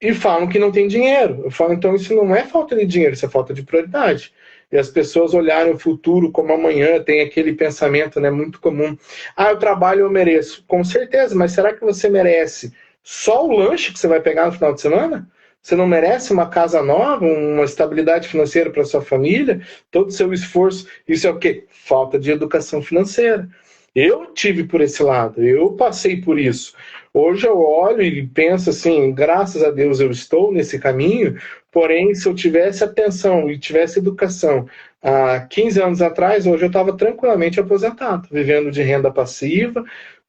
e falam que não tem dinheiro. Eu falo, então isso não é falta de dinheiro, isso é falta de prioridade. E as pessoas olharem o futuro como amanhã, tem aquele pensamento, né, muito comum. Eu trabalho, eu mereço. Com certeza, mas será que você merece só o lanche que você vai pegar no final de semana? Você não merece uma casa nova, uma estabilidade financeira para sua família? Todo o seu esforço, isso é o quê? Falta de educação financeira. Eu tive por esse lado, eu passei por isso. Hoje eu olho e penso assim, graças a Deus eu estou nesse caminho, porém se eu tivesse atenção e tivesse educação há 15 anos atrás, hoje eu estava tranquilamente aposentado, vivendo de renda passiva,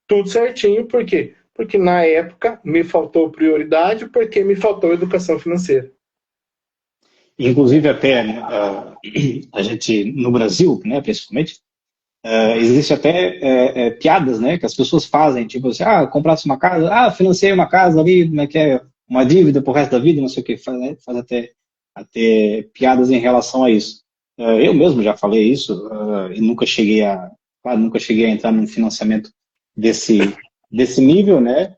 tudo certinho, por quê? porque na época me faltou prioridade, porque me faltou educação financeira. Inclusive até a gente, no Brasil, né, principalmente, existe até piadas, né, que as pessoas fazem, tipo assim, comprasse uma casa, financei uma casa ali, como é que é, uma dívida pro resto da vida, não sei o que, faz até piadas em relação a isso. Eu mesmo já falei isso, e nunca cheguei a entrar num financiamento desse nível, né,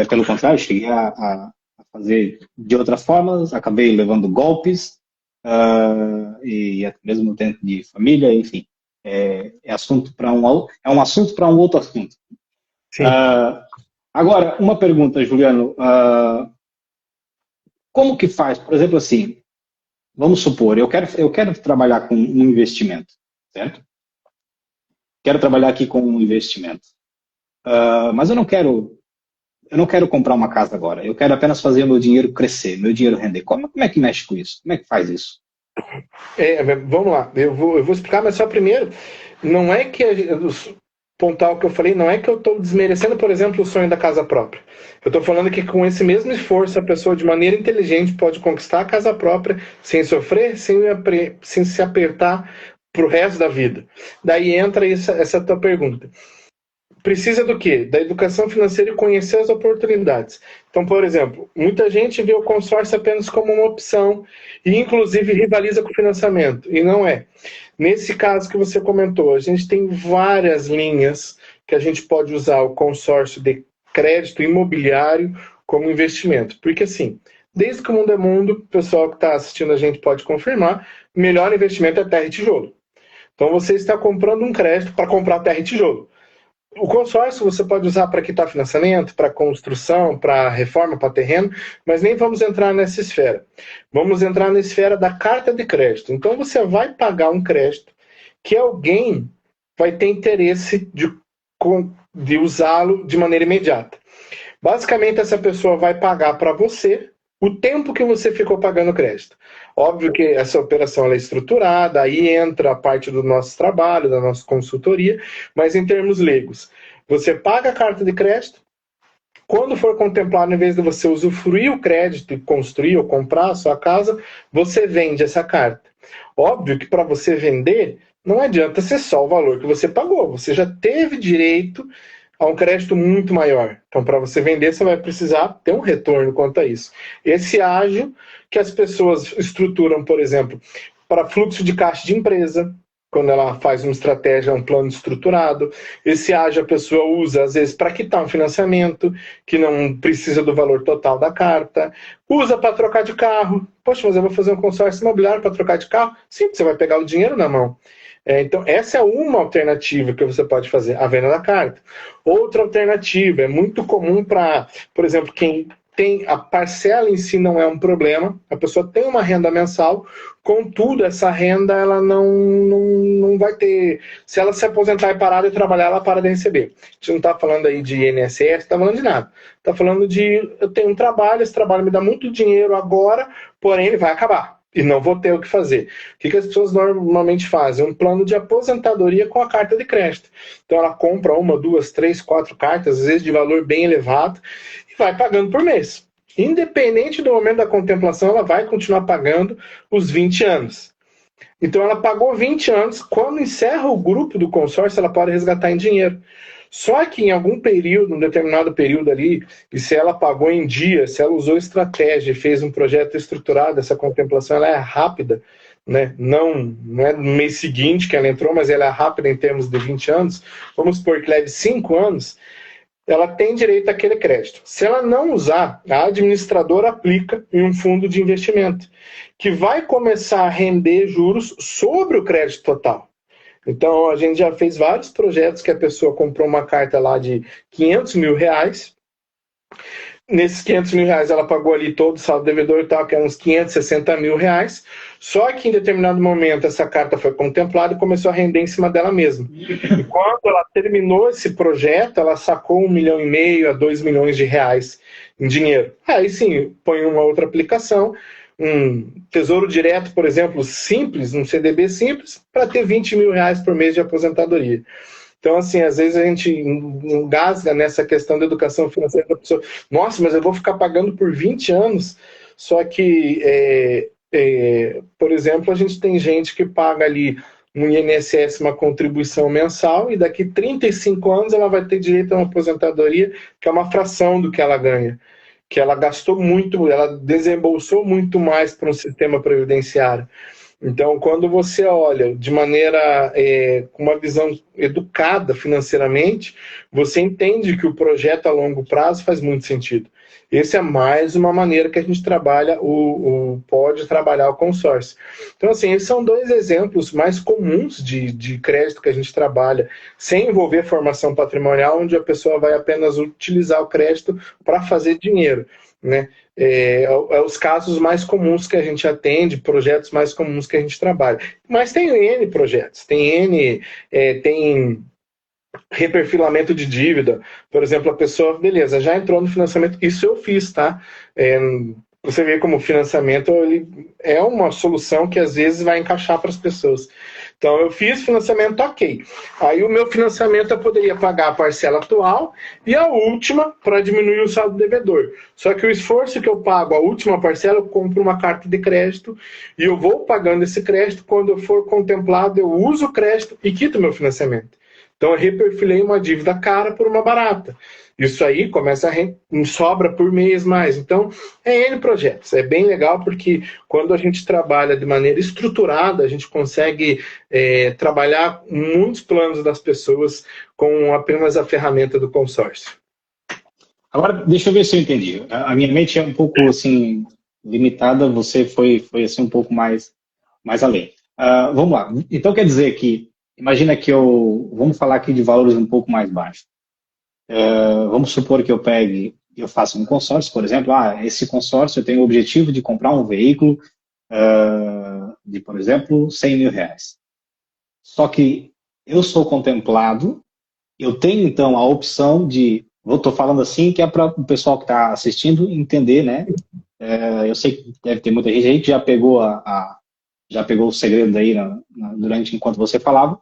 pelo contrário, cheguei a fazer de outra forma, acabei levando golpes, e até mesmo dentro de família, enfim. É um assunto para um outro assunto. Sim. Agora, uma pergunta, Juliano. Como que faz? Por exemplo, assim, vamos supor, eu quero trabalhar com um investimento, certo? Quero trabalhar aqui com um investimento. Mas eu não quero comprar uma casa agora. Eu quero apenas fazer meu dinheiro crescer, meu dinheiro render. Como é que mexe com isso? Como é que faz isso? Vamos lá, eu vou explicar, mas só primeiro, não é que pontuar o que eu falei, não é que eu estou desmerecendo, por exemplo, o sonho da casa própria. Eu estou falando que com esse mesmo esforço a pessoa de maneira inteligente pode conquistar a casa própria sem sofrer, sem se apertar para o resto da vida. Daí entra essa tua pergunta. Precisa do quê? Da educação financeira e conhecer as oportunidades. Então, por exemplo, muita gente vê o consórcio apenas como uma opção e, inclusive, rivaliza com o financiamento. E não é. Nesse caso que você comentou, a gente tem várias linhas que a gente pode usar o consórcio de crédito imobiliário como investimento. Porque, assim, desde que o mundo é mundo, o pessoal que está assistindo a gente pode confirmar, o melhor investimento é terra e tijolo. Então, você está comprando um crédito para comprar terra e tijolo. O consórcio você pode usar para quitar financiamento, para construção, para reforma, para terreno, mas nem vamos entrar nessa esfera. Vamos entrar na esfera da carta de crédito. Então você vai pagar um crédito que alguém vai ter interesse de usá-lo de maneira imediata. Basicamente, essa pessoa vai pagar para você o tempo que você ficou pagando o crédito. Óbvio que essa operação é estruturada, aí entra a parte do nosso trabalho, da nossa consultoria, mas em termos leigos, você paga a carta de crédito, quando for contemplado, em vez de você usufruir o crédito e construir ou comprar a sua casa, você vende essa carta. Óbvio que para você vender, não adianta ser só o valor que você pagou, você já teve direito a um crédito muito maior. Então, para você vender, você vai precisar ter um retorno quanto a isso. Esse ágio que as pessoas estruturam, por exemplo, para fluxo de caixa de empresa, quando ela faz uma estratégia, um plano estruturado. Esse ágio a pessoa usa, às vezes, para quitar um financiamento, que não precisa do valor total da carta. Usa para trocar de carro. Poxa, mas eu vou fazer um consórcio imobiliário para trocar de carro? Sim, você vai pegar o dinheiro na mão. Então, essa é uma alternativa que você pode fazer, a venda da carta. Outra alternativa, é muito comum para, por exemplo, quem tem a parcela em si não é um problema, a pessoa tem uma renda mensal, contudo, essa renda ela não vai ter. Se ela se aposentar e parar de trabalhar, ela para de receber. A gente não está falando aí de INSS, não está falando de nada. Está falando de eu tenho um trabalho, esse trabalho me dá muito dinheiro agora, porém ele vai acabar. E não vou ter o que fazer. O que as pessoas normalmente fazem? Um plano de aposentadoria com a carta de crédito. Então ela compra 1, 2, 3, 4 cartas, às vezes de valor bem elevado, e vai pagando por mês. Independente do momento da contemplação, ela vai continuar pagando os 20 anos. Então ela pagou 20 anos, quando encerra o grupo do consórcio, ela pode resgatar em dinheiro. Só que em algum período, um determinado período ali, e se ela pagou em dia, se ela usou estratégia e fez um projeto estruturado, essa contemplação ela é rápida, né? Não é no mês seguinte que ela entrou, mas ela é rápida em termos de 20 anos. Vamos supor que leve 5 anos, ela tem direito àquele crédito. Se ela não usar, a administradora aplica em um fundo de investimento, que vai começar a render juros sobre o crédito total. Então, a gente já fez vários projetos que a pessoa comprou uma carta lá de 500 mil reais. Nesses 500 mil reais, ela pagou ali todo o saldo devedor e tal, que é uns 560 mil reais. Só que em determinado momento, essa carta foi contemplada e começou a render em cima dela mesma. E quando ela terminou esse projeto, ela sacou 1,5 milhão a 2 milhões de reais em dinheiro. Aí sim, põe uma outra aplicação, um tesouro direto, por exemplo, simples, um CDB simples, para ter 20 mil reais por mês de aposentadoria. Então, assim, às vezes a gente engasga nessa questão da educação financeira da pessoa. Nossa, mas eu vou ficar pagando por 20 anos. Só que, por exemplo, a gente tem gente que paga ali no INSS uma contribuição mensal e daqui 35 anos ela vai ter direito a uma aposentadoria que é uma fração do que ela ganha. Que ela gastou muito, ela desembolsou muito mais para um sistema previdenciário. Então, quando você olha de maneira, com uma visão educada financeiramente, você entende que o projeto a longo prazo faz muito sentido. Esse é mais uma maneira que a gente trabalha, pode trabalhar o consórcio. Então, assim, esses são dois exemplos mais comuns de crédito que a gente trabalha, sem envolver formação patrimonial, onde a pessoa vai apenas utilizar o crédito para fazer dinheiro, né? Os casos mais comuns que a gente atende, projetos mais comuns que a gente trabalha. Mas tem N projetos, tem reperfilamento de dívida. Por exemplo, a pessoa, beleza, já entrou no financiamento, isso eu fiz, tá? Você vê como o financiamento ele é uma solução que às vezes vai encaixar para as pessoas. Então, eu fiz financiamento, ok. Aí o meu financiamento eu poderia pagar a parcela atual e a última para diminuir o saldo devedor. Só que o esforço que eu pago, a última parcela, eu compro uma carta de crédito e eu vou pagando esse crédito. Quando eu for contemplado, eu uso o crédito e quito o meu financiamento. Então, eu reperfilei uma dívida cara por uma barata. Isso aí começa a sobra por mês mais. Então, é N projetos. É bem legal porque quando a gente trabalha de maneira estruturada, a gente consegue trabalhar muitos planos das pessoas com apenas a ferramenta do consórcio. Agora, deixa eu ver se eu entendi. A minha mente é um pouco assim limitada, você foi assim um pouco mais além. Vamos lá. Então, quer dizer que, imagina que vamos falar aqui de valores um pouco mais baixos. Vamos supor que eu faça um consórcio, por exemplo, esse consórcio eu tenho o objetivo de comprar um veículo de, por exemplo, 100 mil reais. Só que eu sou contemplado, eu tenho então a opção de, estou falando assim que é para o pessoal que está assistindo entender, né? Eu sei que deve ter muita gente aí que já pegou já pegou o segredo aí durante enquanto você falava.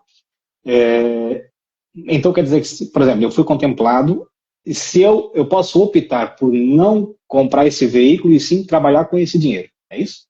Então quer dizer que, por exemplo, eu fui contemplado, e se eu posso optar por não comprar esse veículo e sim trabalhar com esse dinheiro, é isso?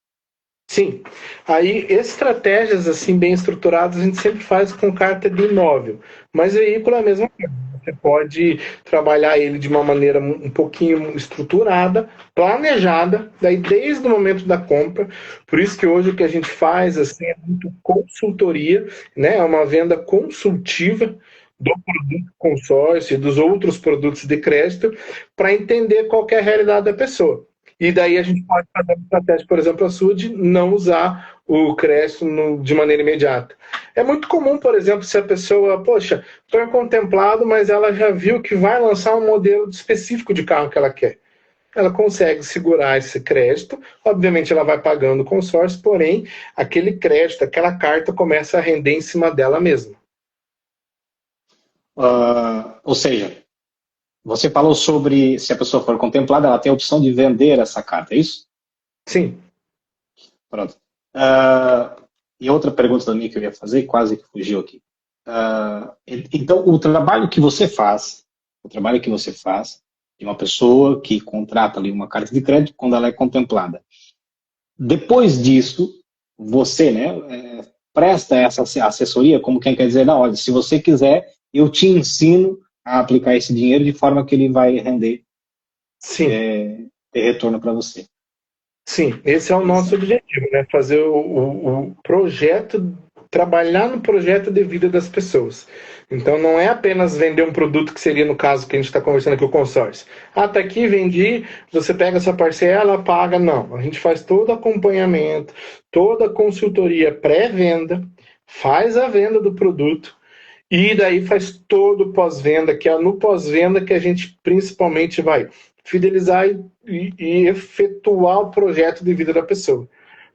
Sim. Aí, estratégias assim bem estruturadas a gente sempre faz com carta de imóvel, mas veículo é a mesma coisa. Você pode trabalhar ele de uma maneira um pouquinho estruturada, planejada, daí desde o momento da compra. Por isso que hoje o que a gente faz assim, é muito consultoria, né? É uma venda consultiva do produto consórcio e dos outros produtos de crédito para entender qual que é a realidade da pessoa. E daí a gente pode fazer uma estratégia, por exemplo, a sua de não usar o crédito de maneira imediata. É muito comum, por exemplo, se a pessoa, poxa, estou contemplado, mas ela já viu que vai lançar um modelo específico de carro que ela quer. Ela consegue segurar esse crédito, obviamente ela vai pagando o consórcio, porém, aquele crédito, aquela carta começa a render em cima dela mesma. Ou seja, você falou sobre se a pessoa for contemplada, ela tem a opção de vender essa carta, é isso? Sim. Pronto. E outra pergunta também que eu ia fazer, quase que fugiu aqui. Então, o trabalho que você faz de uma pessoa que contrata ali uma carta de crédito quando ela é contemplada. Depois disso, você, né, presta essa assessoria como quem quer dizer, não, olha, se você quiser, eu te ensino a aplicar esse dinheiro de forma que ele vai render, ter retorno para você. Sim, esse é o nosso objetivo, né? Fazer o projeto, trabalhar no projeto de vida das pessoas. Então não é apenas vender um produto que seria no caso que a gente está conversando aqui, o consórcio. Tá aqui, vendi, você pega essa parcela, paga. Não, a gente faz todo acompanhamento, toda a consultoria pré-venda, faz a venda do produto, e daí faz todo o pós-venda, que é no pós-venda que a gente principalmente vai fidelizar e efetuar o projeto de vida da pessoa.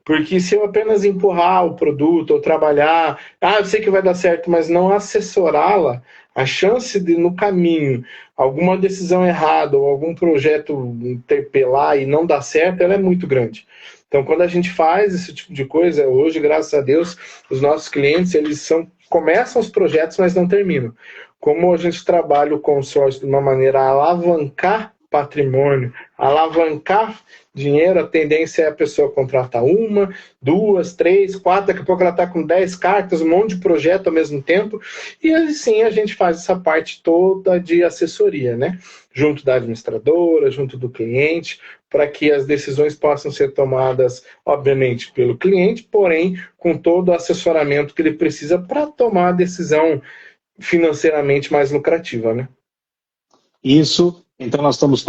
Porque se eu apenas empurrar o produto ou trabalhar, eu sei que vai dar certo, mas não assessorá-la, a chance de no caminho alguma decisão errada ou algum projeto interpelar e não dar certo, ela é muito grande. Então, quando a gente faz esse tipo de coisa, hoje, graças a Deus, os nossos clientes, eles começam os projetos, mas não terminam. como a gente trabalha o consórcio de uma maneira a alavancar patrimônio, alavancar dinheiro, a tendência é a pessoa contratar uma, duas, três, quatro, daqui a pouco ela está com 10 cartas, um monte de projeto ao mesmo tempo, e assim a gente faz essa parte toda de assessoria, né? Junto da administradora, junto do cliente, para que as decisões possam ser tomadas, obviamente, pelo cliente, porém, com todo o assessoramento que ele precisa para tomar a decisão financeiramente mais lucrativa, né? Isso, então nós estamos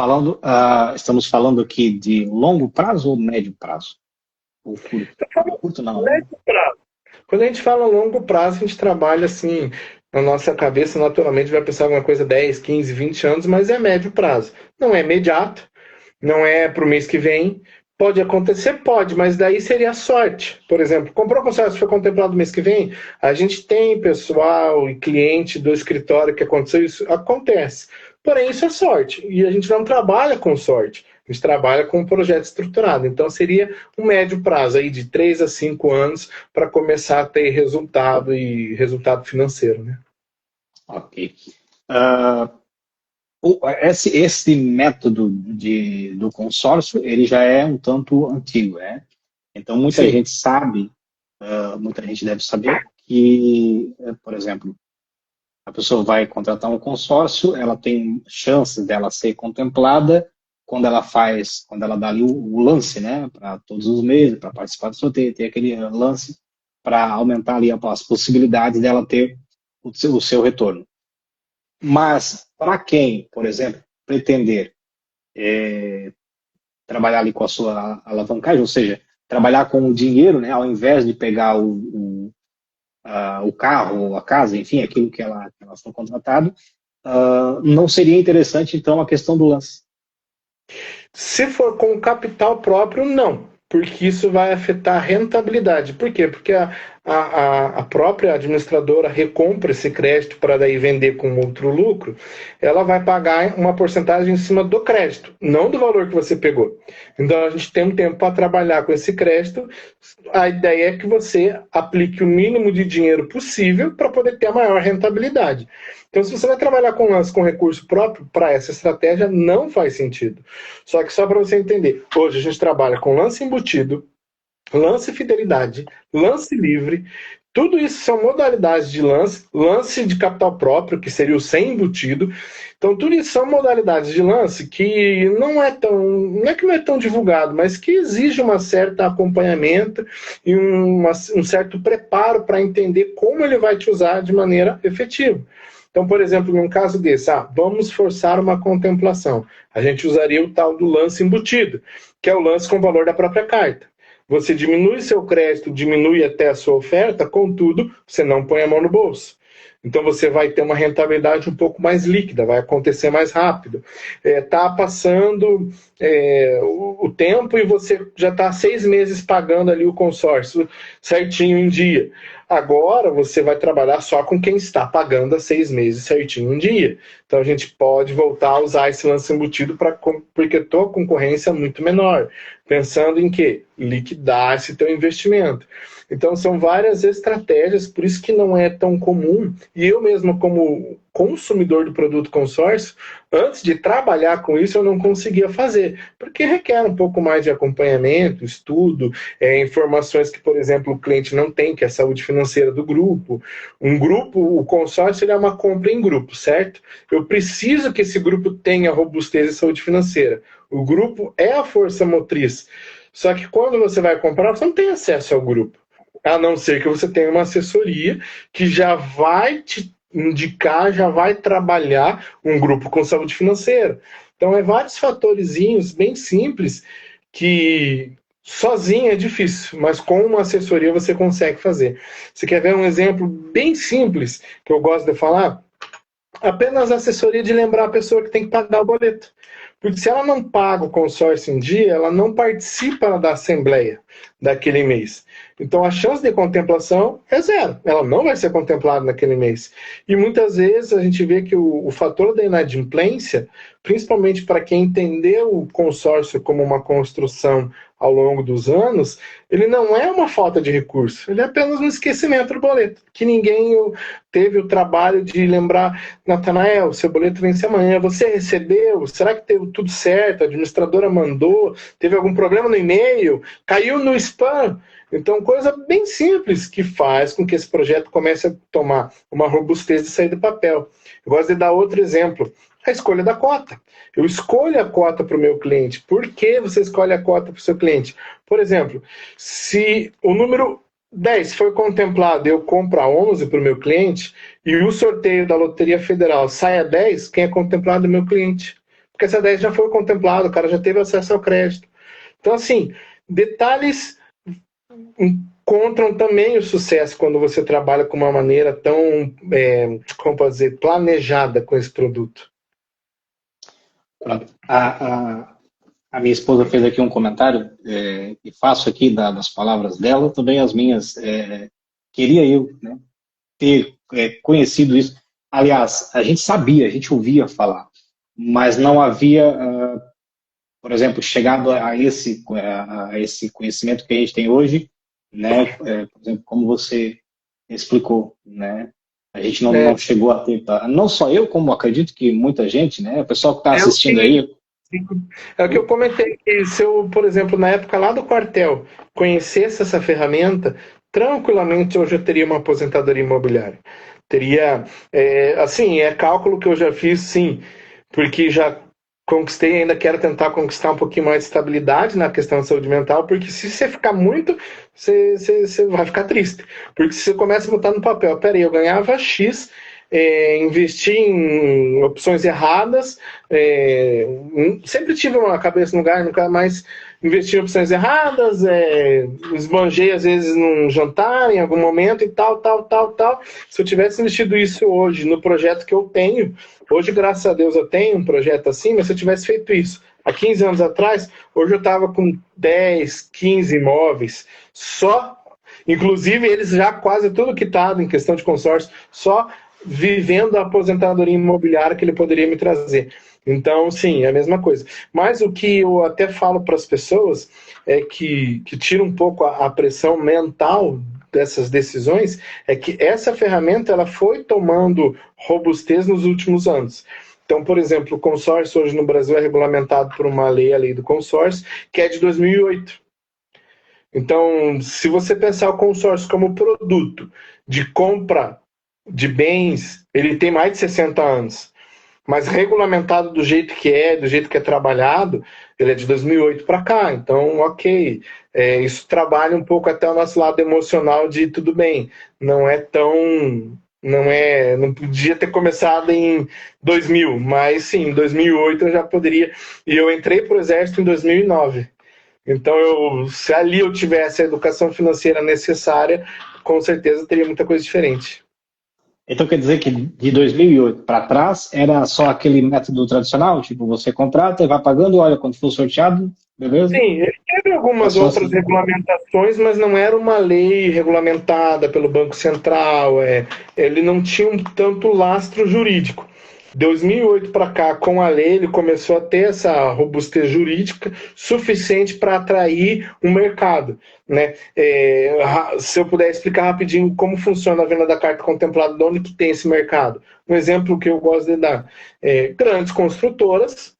falando aqui de longo prazo ou médio prazo? Ou curto? Curto não, né? Médio prazo. Quando a gente fala longo prazo, a gente trabalha assim, na nossa cabeça, naturalmente, vai pensar alguma coisa 10, 15, 20 anos, mas é médio prazo. Não é imediato, não é para o mês que vem. Pode acontecer? Pode, mas daí seria sorte. Por exemplo, comprou o consórcio, foi contemplado no mês que vem, a gente tem pessoal e cliente do escritório que aconteceu isso, acontece. Porém, isso é sorte, e a gente não trabalha com sorte, a gente trabalha com um projeto estruturado. Então, seria um médio prazo, aí de 3 a 5 anos, para começar a ter resultado e resultado financeiro, né? Ok. Esse método do consórcio, ele já é um tanto antigo, né? Então, muita Sim. gente sabe, muita gente deve saber que, por exemplo, a pessoa vai contratar um consórcio, ela tem chances dela ser contemplada quando ela dá ali o lance, né? Para todos os meses, para participar do sorteio, ter aquele lance para aumentar ali as possibilidades dela ter o seu retorno. Mas, para quem, por exemplo, pretender trabalhar ali com a sua alavancagem, ou seja, trabalhar com o dinheiro, né, ao invés de pegar o carro, a casa, enfim, aquilo que ela foi contratado, não seria interessante, então, a questão do lance. Se for com capital próprio, não, porque isso vai afetar a rentabilidade. Por quê? Porque a própria administradora recompra esse crédito para daí vender com outro lucro, ela vai pagar uma porcentagem em cima do crédito, não do valor que você pegou. Então a gente tem um tempo para trabalhar com esse crédito. A ideia é que você aplique o mínimo de dinheiro possível para poder ter a maior rentabilidade. Então, se você vai trabalhar com lance com recurso próprio, para essa estratégia não faz sentido. Só que só para você entender, hoje a gente trabalha com lance embutido, lance fidelidade, lance livre. Tudo isso são modalidades de lance de capital próprio, que seria o sem embutido. Então, tudo isso são modalidades de lance que não é que não é tão divulgado, mas que exige um certo acompanhamento e um certo preparo para entender como ele vai te usar de maneira efetiva. Então, por exemplo, num caso desse, vamos forçar uma contemplação. A gente usaria o tal do lance embutido, que é o lance com o valor da própria carta. Você diminui seu crédito, diminui até a sua oferta, contudo, você não põe a mão no bolso. Então você vai ter uma rentabilidade um pouco mais líquida, vai acontecer mais rápido. Tá passando o tempo e você já está 6 meses pagando ali o consórcio certinho em dia. Agora você vai trabalhar só com quem está pagando há 6 meses certinho em dia. Então a gente pode voltar a usar esse lance embutido porque a tua concorrência é muito menor. Pensando em quê? Liquidar esse teu investimento. Então são várias estratégias, por isso que não é tão comum. E eu mesmo, como consumidor do produto consórcio, antes de trabalhar com isso, eu não conseguia fazer, porque requer um pouco mais de acompanhamento, estudo, informações que, por exemplo, o cliente não tem, que é a saúde financeira do grupo. Um grupo, o consórcio, ele é uma compra em grupo, certo? Eu preciso que esse grupo tenha robustez e saúde financeira. O grupo é a força motriz. Só que quando você vai comprar, você não tem acesso ao grupo. A não ser que você tenha uma assessoria que já vai te indicar, já vai trabalhar um grupo com saúde financeira. Então, vários fatorzinhos bem simples que sozinho é difícil, mas com uma assessoria você consegue fazer. Você quer ver um exemplo bem simples que eu gosto de falar? Apenas a assessoria de lembrar a pessoa que tem que pagar o boleto. Porque se ela não paga o consórcio em dia, ela não participa da assembleia daquele mês. Então a chance de contemplação é zero. Ela não vai ser contemplada naquele mês. E muitas vezes a gente vê que o fator da inadimplência, principalmente para quem entendeu o consórcio como uma construção ao longo dos anos, ele não é uma falta de recurso, ele é apenas um esquecimento do boleto, que ninguém teve o trabalho de lembrar. Natanael, seu boleto vence amanhã, você recebeu? Será que teve tudo certo? A administradora mandou? Teve algum problema no e-mail? Caiu no spam? Então, coisa bem simples que faz com que esse projeto comece a tomar uma robustez de sair do papel. Eu gosto de dar outro exemplo, a escolha da cota. Eu escolho a cota para o meu cliente. Por que você escolhe a cota para o seu cliente? Por exemplo, se o número 10 foi contemplado, eu compro a 11 para o meu cliente, e o sorteio da Loteria Federal sai a 10, quem é contemplado é o meu cliente. Porque essa 10 já foi contemplado, o cara já teve acesso ao crédito. Então, assim, detalhes encontram também o sucesso quando você trabalha com uma maneira tão, como posso dizer, planejada com esse produto. A minha esposa fez aqui um comentário, e faço aqui das palavras dela, também as minhas. Queria eu, né, ter conhecido isso. Aliás, a gente sabia, a gente ouvia falar, mas não havia, por exemplo, chegado a esse conhecimento que a gente tem hoje, né? Por exemplo, como você explicou, né? A gente não chegou a ter, não só eu, como acredito que muita gente, né? O pessoal que está assistindo aí. É o que eu comentei, que se eu, por exemplo, na época lá do quartel, conhecesse essa ferramenta, tranquilamente hoje eu teria uma aposentadoria imobiliária. Teria, assim, é cálculo que eu já fiz, sim, porque já conquistei, ainda quero tentar conquistar um pouquinho mais de estabilidade na questão de saúde mental, porque se você ficar muito, você vai ficar triste. Porque se você começa a botar no papel, peraí, eu ganhava X, investi em opções erradas, sempre tive uma cabeça no lugar, nunca mais investi em opções erradas, esbanjei às vezes num jantar em algum momento e tal. Se eu tivesse investido isso hoje no projeto que eu tenho, hoje graças a Deus eu tenho um projeto assim, mas se eu tivesse feito isso há 15 anos atrás, hoje eu estava com 10, 15 imóveis, só, inclusive eles já quase tudo quitado em questão de consórcio, só vivendo a aposentadoria imobiliária que ele poderia me trazer. Então, sim, é a mesma coisa. Mas o que eu até falo para as pessoas é que tira um pouco a pressão mental dessas decisões, é que essa ferramenta ela foi tomando robustez nos últimos anos. Então, por exemplo, o consórcio hoje no Brasil é regulamentado por uma lei, a lei do consórcio, que é de 2008. Então, se você pensar o consórcio como produto de compra de bens, ele tem mais de 60 anos. Mas regulamentado do jeito que é trabalhado, ele é de 2008 para cá. Então, ok. Isso trabalha um pouco até o nosso lado emocional de tudo bem. Não podia ter começado em 2000, mas sim, em 2008 eu já poderia. E eu entrei para o Exército em 2009. Então, se ali eu tivesse a educação financeira necessária, com certeza teria muita coisa diferente. Então quer dizer que de 2008 para trás era só aquele método tradicional? Tipo, você contrata e vai pagando, olha, quando for sorteado, beleza? Sim, ele teve algumas outras regulamentações, mas não era uma lei regulamentada pelo Banco Central, ele não tinha um tanto lastro jurídico. 2008 para cá, com a lei, ele começou a ter essa robustez jurídica suficiente para atrair um mercado, né? Se eu puder explicar rapidinho como funciona a venda da carta contemplada, de onde que tem esse mercado. Um exemplo que eu gosto de dar. Grandes construtoras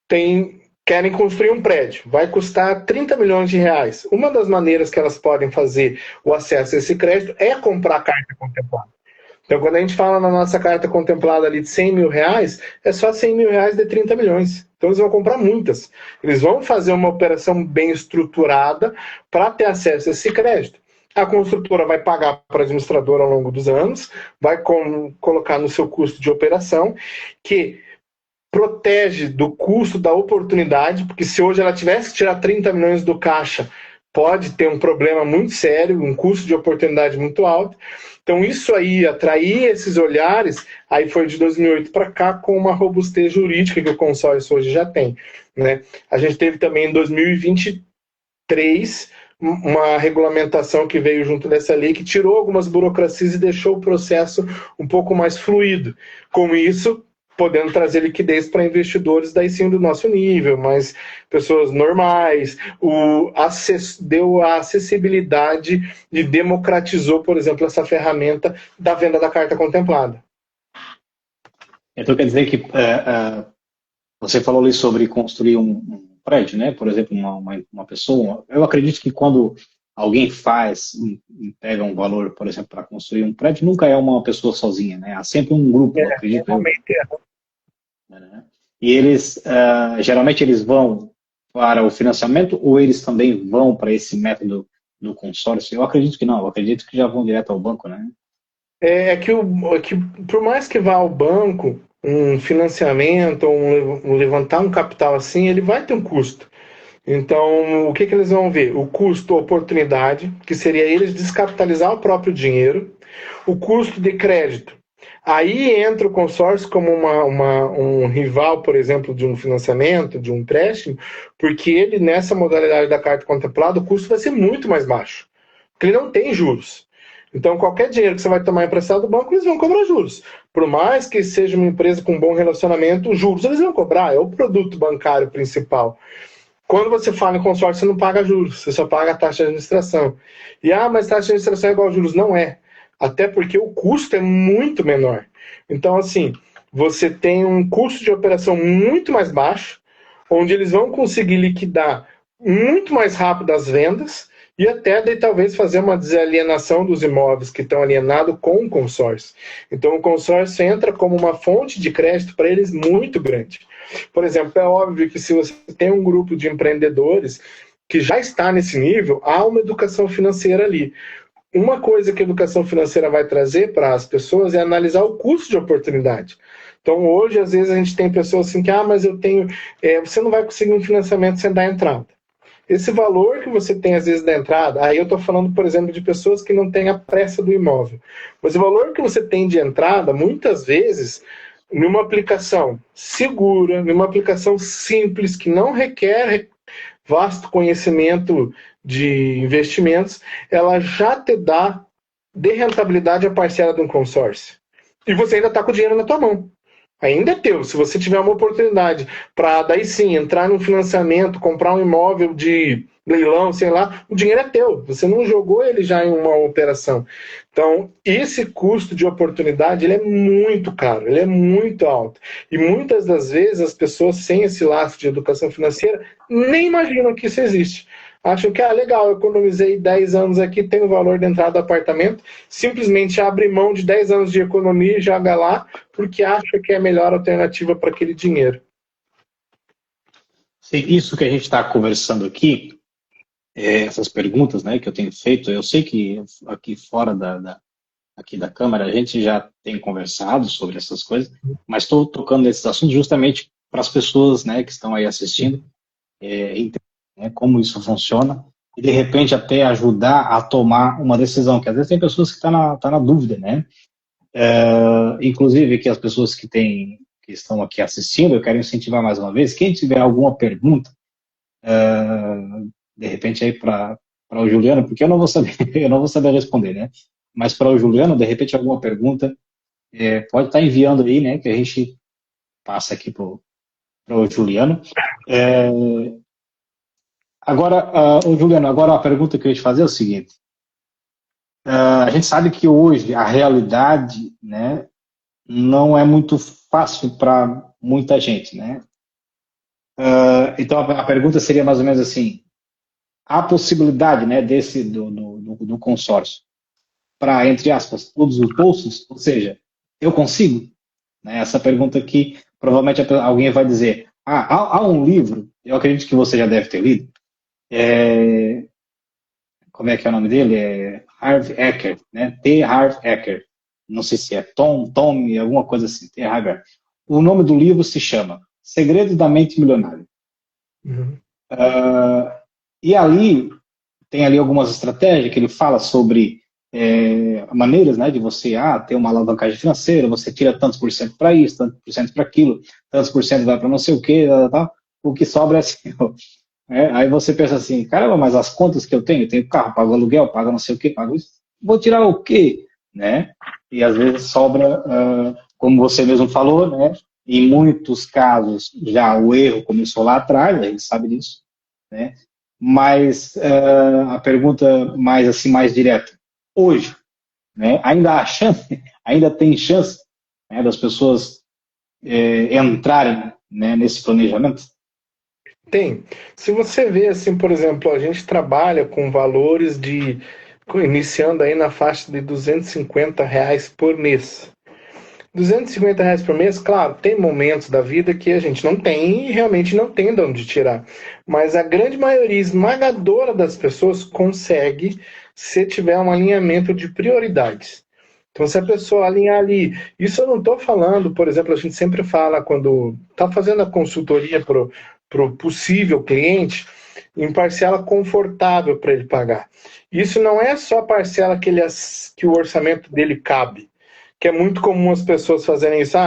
querem construir um prédio, vai custar 30 milhões de reais. Uma das maneiras que elas podem fazer o acesso a esse crédito é comprar a carta contemplada. Então, quando a gente fala na nossa carta contemplada ali de 100 mil reais, é só 100 mil reais de 30 milhões. Então, eles vão comprar muitas. Eles vão fazer uma operação bem estruturada para ter acesso a esse crédito. A construtora vai pagar para a administradora ao longo dos anos, vai colocar no seu custo de operação, que protege do custo da oportunidade, porque se hoje ela tivesse que tirar 30 milhões do caixa, pode ter um problema muito sério, um custo de oportunidade muito alto. Então, isso aí, atrair esses olhares, aí foi de 2008 para cá, com uma robustez jurídica que o consórcio hoje já tem, né? A gente teve também em 2023 uma regulamentação que veio junto dessa lei, que tirou algumas burocracias e deixou o processo um pouco mais fluido. Com isso, podendo trazer liquidez para investidores daí sim do nosso nível, mas pessoas normais, deu a acessibilidade e democratizou, por exemplo, essa ferramenta da venda da carta contemplada. Então quer dizer que você falou ali sobre construir um prédio, né? Por exemplo, uma pessoa. Eu acredito que quando alguém pega um valor, por exemplo, para construir um prédio, nunca é uma pessoa sozinha, né? Há sempre um grupo, eu acredito. Né? E eles, geralmente eles vão para o financiamento ou eles também vão para esse método do consórcio? Eu acredito que não, eu acredito que já vão direto ao banco, né? Que por mais que vá ao banco, um financiamento ou levantar um capital assim, ele vai ter um custo. Então, o que eles vão ver? O custo oportunidade, que seria eles descapitalizar o próprio dinheiro, o custo de crédito. Aí entra o consórcio como um rival, por exemplo, de um financiamento, de um empréstimo, porque ele, nessa modalidade da carta contemplada, o custo vai ser muito mais baixo, porque ele não tem juros. Então, qualquer dinheiro que você vai tomar emprestado do banco, eles vão cobrar juros. Por mais que seja uma empresa com bom relacionamento, os juros eles vão cobrar, é o produto bancário principal. Quando você fala em consórcio, você não paga juros, você só paga a taxa de administração. Mas taxa de administração é igual a juros? Não é. Até porque o custo é muito menor. Então, assim, você tem um custo de operação muito mais baixo, onde eles vão conseguir liquidar muito mais rápido as vendas e até daí, talvez fazer uma desalienação dos imóveis que estão alienados com o consórcio. Então, o consórcio entra como uma fonte de crédito para eles muito grande. Por exemplo, é óbvio que se você tem um grupo de empreendedores que já está nesse nível, há uma educação financeira ali. Uma coisa que a educação financeira vai trazer para as pessoas é analisar o custo de oportunidade. Então, hoje, às vezes, a gente tem pessoas assim que, mas eu tenho... você não vai conseguir um financiamento sem dar entrada. Esse valor que você tem, às vezes, da entrada, aí eu estou falando, por exemplo, de pessoas que não têm a pressa do imóvel. Mas o valor que você tem de entrada, muitas vezes, numa aplicação segura, numa aplicação simples, que não requer vasto conhecimento de investimentos, ela já te dá de rentabilidade a parcela de um consórcio. E você ainda está com o dinheiro na tua mão. Ainda é teu. Se você tiver uma oportunidade para, daí sim, entrar num financiamento, comprar um imóvel de leilão, sei lá, o dinheiro é teu. Você não jogou ele já em uma operação. Então, esse custo de oportunidade, ele é muito caro, ele é muito alto. E muitas das vezes as pessoas sem esse laço de educação financeira nem imaginam que isso existe. Acham que, legal, eu economizei 10 anos aqui, tenho o valor de entrada do apartamento, simplesmente abre mão de 10 anos de economia e joga lá, porque acha que é a melhor alternativa para aquele dinheiro. Sim, isso que a gente está conversando aqui, essas perguntas, né, que eu tenho feito, eu sei que aqui fora aqui da Câmara a gente já tem conversado sobre essas coisas, mas estou tocando nesses assuntos justamente para as pessoas, né, que estão aí assistindo, entender, né, como isso funciona e de repente até ajudar a tomar uma decisão, que às vezes tem pessoas que estão na dúvida, né? Inclusive que as pessoas que estão aqui assistindo, eu quero incentivar mais uma vez, quem tiver alguma pergunta, de repente aí para o Juliano, porque eu não vou saber responder, né? Mas para o Juliano, de repente alguma pergunta, pode estar enviando aí, né? Que a gente passa aqui para o Juliano. Agora, Juliano, agora a pergunta que eu ia te fazer é o seguinte. A gente sabe que hoje a realidade, né, não é muito fácil para muita gente, né? Então a pergunta seria mais ou menos assim: há possibilidade, né, do consórcio para, entre aspas, todos os bolsos? Ou seja, eu consigo? Né? Essa pergunta aqui, provavelmente alguém vai dizer: há um livro, eu acredito que você já deve ter lido, como é que é o nome dele? Harv Eker, né? T. Harv Eker. Não sei se é Tom, alguma coisa assim. T. Harv Eker. O nome do livro se chama Segredos da Mente Milionária. Uhum. E ali, tem ali algumas estratégias que ele fala sobre maneiras, né, de você ter uma alavancagem financeira, você tira tantos por cento para isso, tantos por cento para aquilo, tantos por cento vai para não sei o que, o que sobra é seu. Aí você pensa assim, caramba, mas as contas que eu tenho carro, pago aluguel, pago não sei o que, pago isso, vou tirar o quê? Né? E às vezes sobra, como você mesmo falou, né, Em muitos casos, já o erro começou lá atrás, a gente sabe disso, né? Mas a pergunta mais assim, mais direta, hoje, né, ainda há chance, ainda tem chance, né, das pessoas entrarem, né, nesse planejamento? Tem. Se você vê, assim, por exemplo, a gente trabalha com valores iniciando aí na faixa de R$ 250 por mês. R$ 250 por mês, claro, tem momentos da vida que a gente não tem e realmente não tem de onde tirar. Mas a grande maioria esmagadora das pessoas consegue se tiver um alinhamento de prioridades. Então, se a pessoa alinhar ali, isso eu não estou falando, por exemplo, a gente sempre fala quando está fazendo a consultoria para o possível cliente, em parcela confortável para ele pagar. Isso não é só a parcela que o orçamento dele cabe, que é muito comum as pessoas fazerem isso.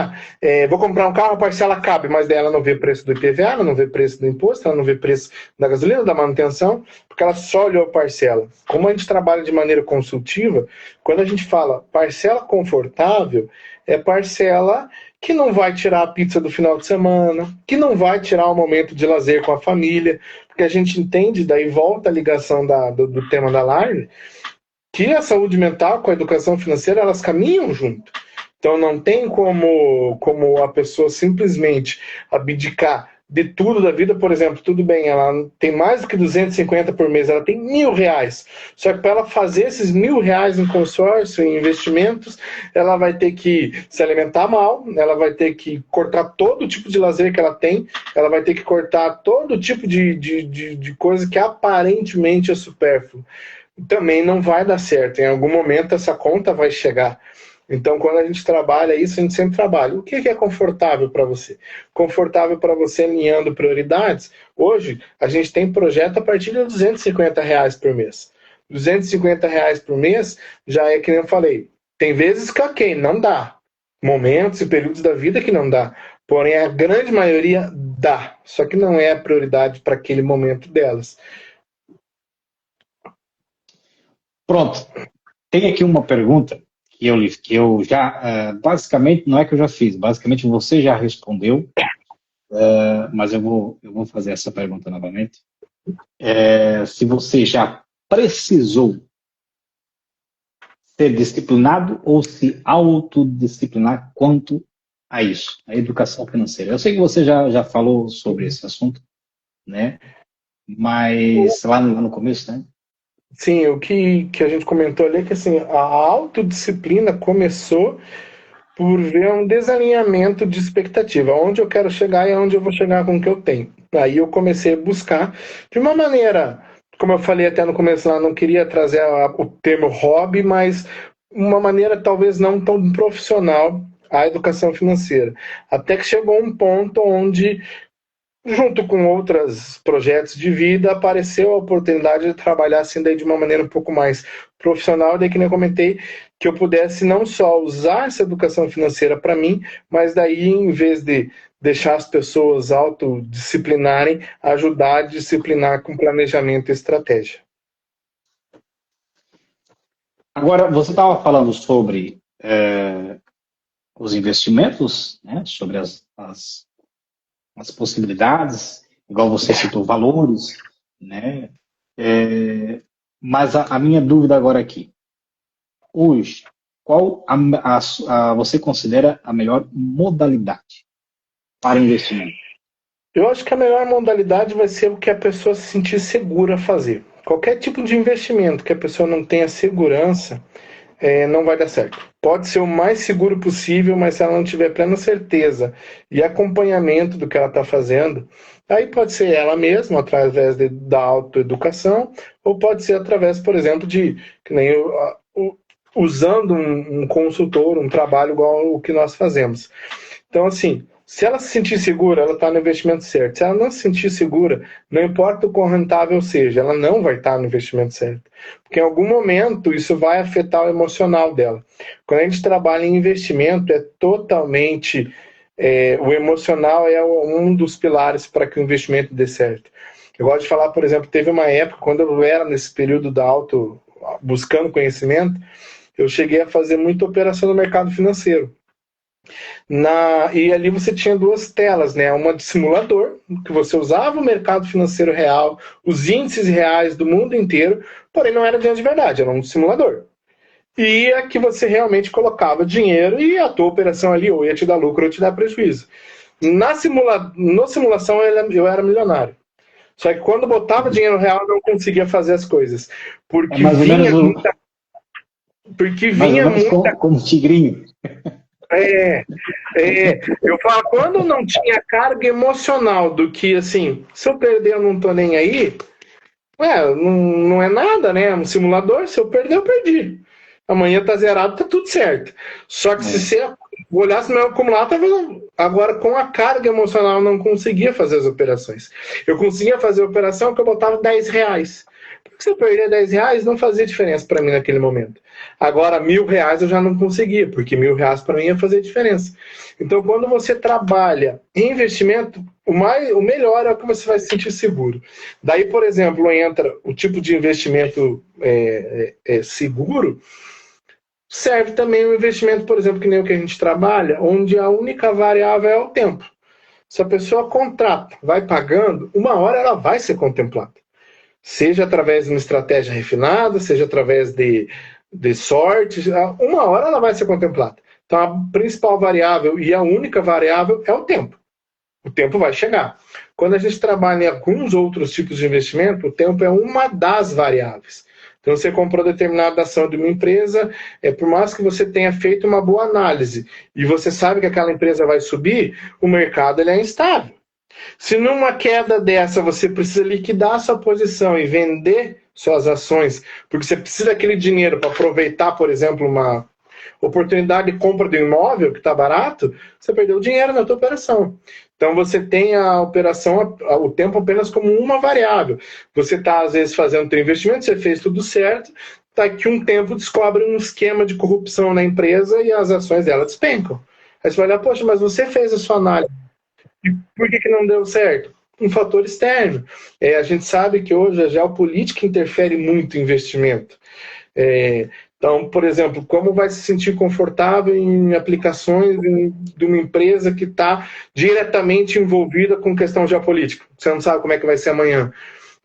Vou comprar um carro, a parcela cabe, mas daí ela não vê preço do IPVA, ela não vê preço do imposto, ela não vê preço da gasolina, da manutenção, porque ela só olhou a parcela. Como a gente trabalha de maneira consultiva, quando a gente fala parcela confortável, é parcela que não vai tirar a pizza do final de semana, que não vai tirar o momento de lazer com a família, porque a gente entende, daí volta a ligação do tema da live, que a saúde mental com a educação financeira, elas caminham junto. Então não tem como a pessoa simplesmente abdicar de tudo da vida. Por exemplo, tudo bem, ela tem mais do que 250 por mês, ela tem R$ 1.000. Só que para ela fazer esses R$ 1.000 em consórcio, em investimentos, ela vai ter que se alimentar mal, ela vai ter que cortar todo tipo de lazer que ela tem, ela vai ter que cortar todo tipo de coisa que aparentemente é supérfluo. Também não vai dar certo. Em algum momento essa conta vai chegar. Então, quando a gente trabalha isso, a gente sempre trabalha. O que é confortável para você? Confortável para você alinhando prioridades? Hoje, a gente tem projeto a partir de R$ 250 por mês. R$ 250 por mês já é que nem eu falei. Tem vezes que, ok, não dá. Momentos e períodos da vida que não dá. Porém, a grande maioria dá. Só que não é a prioridade para aquele momento delas. Pronto. Tem aqui uma pergunta que eu já, basicamente, não é que eu já fiz, basicamente você já respondeu, mas eu vou fazer essa pergunta novamente. Se você já precisou ser disciplinado ou se autodisciplinar quanto a isso, a educação financeira. Eu sei que você já falou sobre esse assunto, né? Mas lá no começo, né? Sim, o que a gente comentou ali é que assim, a autodisciplina começou por ver um desalinhamento de expectativa, onde eu quero chegar e onde eu vou chegar com o que eu tenho. Aí eu comecei a buscar de uma maneira, como eu falei até no começo lá, não queria trazer o termo hobby, mas uma maneira talvez não tão profissional a educação financeira. Até que chegou um ponto onde junto com outros projetos de vida, apareceu a oportunidade de trabalhar assim daí de uma maneira um pouco mais profissional, daí que nem eu comentei, que eu pudesse não só usar essa educação financeira para mim, mas daí em vez de deixar as pessoas autodisciplinarem, ajudar a disciplinar com planejamento e estratégia. Agora, você estava falando sobre os investimentos, né? Sobre as possibilidades, igual você citou valores, né? Mas a minha dúvida agora aqui, hoje, qual você considera a melhor modalidade para investimento? Eu acho que a melhor modalidade vai ser o que a pessoa se sentir segura a fazer. Qualquer tipo de investimento que a pessoa não tenha segurança, não vai dar certo. Pode ser o mais seguro possível, mas se ela não tiver plena certeza e acompanhamento do que ela está fazendo, aí pode ser ela mesma, através da autoeducação, ou pode ser através, por exemplo, que nem usando um consultor, um trabalho igual o que nós fazemos. Então, assim, se ela se sentir segura, ela está no investimento certo. Se ela não se sentir segura, não importa o quão rentável seja, ela não vai estar no investimento certo. Porque em algum momento isso vai afetar o emocional dela. Quando a gente trabalha em investimento, é totalmente... o emocional é um dos pilares para que o investimento dê certo. Eu gosto de falar, por exemplo, teve uma época, quando eu era nesse período buscando conhecimento, eu cheguei a fazer muita operação no mercado financeiro. E ali você tinha duas telas, né? Uma de simulador, que você usava o mercado financeiro real, os índices reais do mundo inteiro, porém não era dinheiro de verdade, era um simulador. E a que você realmente colocava dinheiro e a tua operação ali ou ia te dar lucro ou te dar prejuízo. No simulação eu era milionário. Só que quando botava dinheiro real eu não conseguia fazer as coisas. É Porque mais ou menos, mais ou vinha menos muita. como tigrinho. Eu falo, quando não tinha carga emocional do que, assim, se eu perder eu não tô nem aí, não é nada, né? É um simulador, se eu perder, eu perdi. Amanhã tá zerado, tá tudo certo. Só que se você olhasse no meu acumulado, tá vendo? Agora com a carga emocional eu não conseguia fazer as operações. Eu conseguia fazer a operação que eu botava R$10. Porque se eu perder R$10, não fazia diferença para mim naquele momento. Agora, R$1.000 eu já não conseguia, porque R$1.000 para mim ia fazer diferença. Então, quando você trabalha em investimento, o melhor é o que você vai se sentir seguro. Daí, por exemplo, entra o tipo de investimento seguro, serve também o investimento, por exemplo, que nem o que a gente trabalha, onde a única variável é o tempo. Se a pessoa contrata, vai pagando, uma hora ela vai ser contemplada. Seja através de uma estratégia refinada, seja através de sorte, uma hora ela vai ser contemplada. Então, a principal variável e a única variável é o tempo. O tempo vai chegar. Quando a gente trabalha em alguns outros tipos de investimento, o tempo é uma das variáveis. Então, você comprou determinada ação de uma empresa, por mais que você tenha feito uma boa análise e você sabe que aquela empresa vai subir, o mercado ele é instável. Se numa queda dessa você precisa liquidar a sua posição e vender suas ações, porque você precisa daquele dinheiro para aproveitar, por exemplo, uma oportunidade de compra de um imóvel que está barato, você perdeu dinheiro na tua operação. Então você tem a operação, o tempo apenas como uma variável. Você está, às vezes, fazendo teu investimento, você fez tudo certo, daqui um tempo descobre um esquema de corrupção na empresa e as ações dela despencam. Aí você vai olhar, poxa, mas você fez a sua análise. E por que não deu certo? Um fator externo. A gente sabe que hoje a geopolítica interfere muito em investimento. Então, por exemplo, como vai se sentir confortável em aplicações de uma empresa que está diretamente envolvida com questão geopolítica? Você não sabe como é que vai ser amanhã.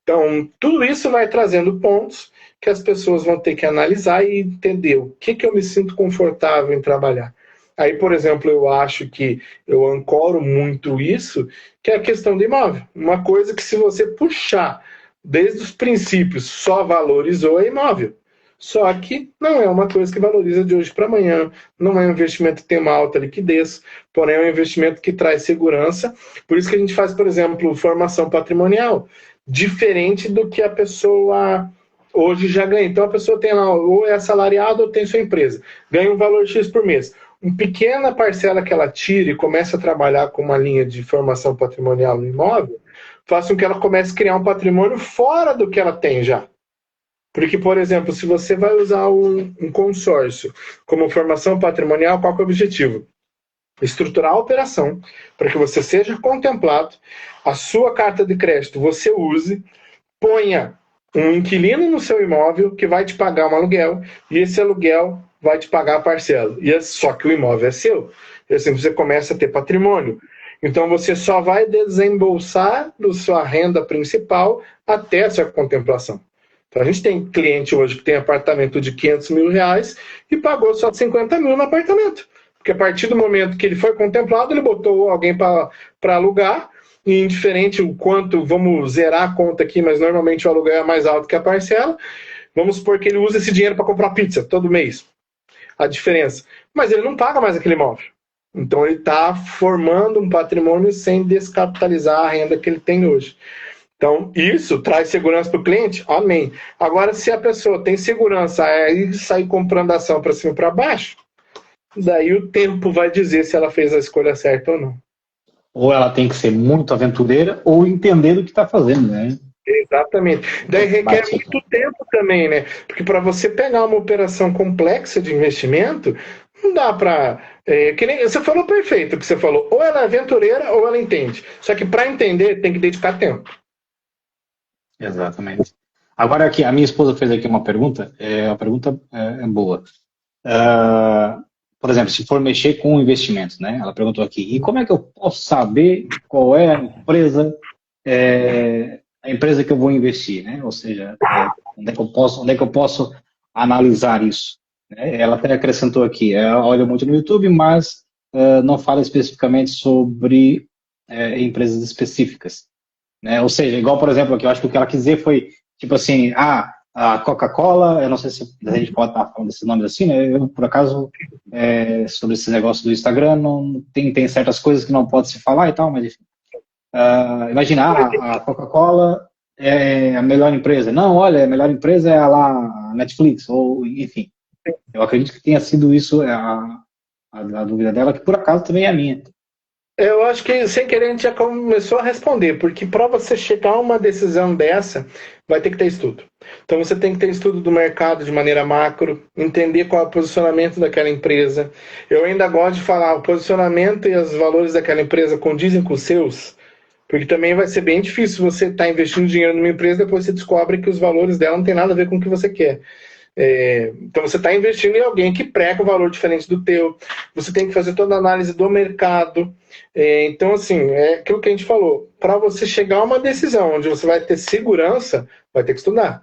Então, tudo isso vai trazendo pontos que as pessoas vão ter que analisar e entender o que eu me sinto confortável em trabalhar. Aí, por exemplo, eu acho que eu ancoro muito isso, que é a questão do imóvel. Uma coisa que se você puxar desde os princípios só valorizou é imóvel. Só que não é uma coisa que valoriza de hoje para amanhã, não é um investimento que tem uma alta liquidez, porém é um investimento que traz segurança. Por isso que a gente faz, por exemplo, formação patrimonial, diferente do que a pessoa hoje já ganha. Então a pessoa tem lá, ou é assalariado ou tem sua empresa, ganha um valor X por mês. Uma pequena parcela que ela tire e comece a trabalhar com uma linha de formação patrimonial no imóvel, faça com que ela comece a criar um patrimônio fora do que ela tem já. Porque, por exemplo, se você vai usar um consórcio como formação patrimonial, qual que é o objetivo? Estruturar a operação para que você seja contemplado, a sua carta de crédito você use, ponha um inquilino no seu imóvel que vai te pagar um aluguel e esse aluguel vai te pagar a parcela. Só que o imóvel é seu. E assim você começa a ter patrimônio. Então você só vai desembolsar da sua renda principal até a sua contemplação. Então a gente tem cliente hoje que tem apartamento de R$500 mil e pagou só 50 mil no apartamento. Porque a partir do momento que ele foi contemplado, ele botou alguém para alugar, e indiferente o quanto, vamos zerar a conta aqui, mas normalmente o aluguel é mais alto que a parcela, vamos supor que ele usa esse dinheiro para comprar pizza todo mês. A diferença. Mas ele não paga mais aquele imóvel. Então ele está formando um patrimônio sem descapitalizar a renda que ele tem hoje. Então, isso traz segurança para o cliente? Amém. Agora, se a pessoa tem segurança e sair comprando ação para cima e para baixo, daí o tempo vai dizer se ela fez a escolha certa ou não. Ou ela tem que ser muito aventureira ou entender o que está fazendo, né? Exatamente. Daí requer muito tempo também, né? Porque para você pegar uma operação complexa de investimento, não dá para... que nem, você falou perfeito o que você falou. Ou ela é aventureira ou ela entende. Só que para entender tem que dedicar tempo. Exatamente. Agora aqui, a minha esposa fez aqui uma pergunta, a pergunta é boa. por exemplo, se for mexer com investimentos, né? Ela perguntou aqui, e como é que eu posso saber qual é a empresa que eu vou investir, né? Ou seja, onde é que eu posso analisar isso? Né? Ela até acrescentou aqui, ela olha muito no YouTube, mas não fala especificamente sobre empresas específicas. Né? Ou seja, igual, por exemplo, aqui, eu acho que o que ela quis dizer foi, tipo assim, a Coca-Cola, eu não sei se a gente pode estar falando desses nomes assim, né? Eu, por acaso, sobre esse negócio do Instagram, não tem certas coisas que não pode se falar e tal, mas enfim. Imagina, a Coca-Cola é a melhor empresa. Não, olha, a melhor empresa é a Netflix, ou enfim. Eu acredito que tenha sido isso a dúvida dela, que por acaso também é a minha. Eu acho que, sem querer, a gente já começou a responder, porque para você chegar a uma decisão dessa, vai ter que ter estudo. Então você tem que ter estudo do mercado de maneira macro, entender qual é o posicionamento daquela empresa. Eu ainda gosto de falar, o posicionamento e os valores daquela empresa condizem com os seus, porque também vai ser bem difícil você estar investindo dinheiro numa empresa e depois você descobre que os valores dela não tem nada a ver com o que você quer. Então você está investindo em alguém que prega um valor diferente do teu, você tem que fazer toda a análise do mercado. Então, assim, é aquilo que a gente falou, para você chegar a uma decisão onde você vai ter segurança, vai ter que estudar.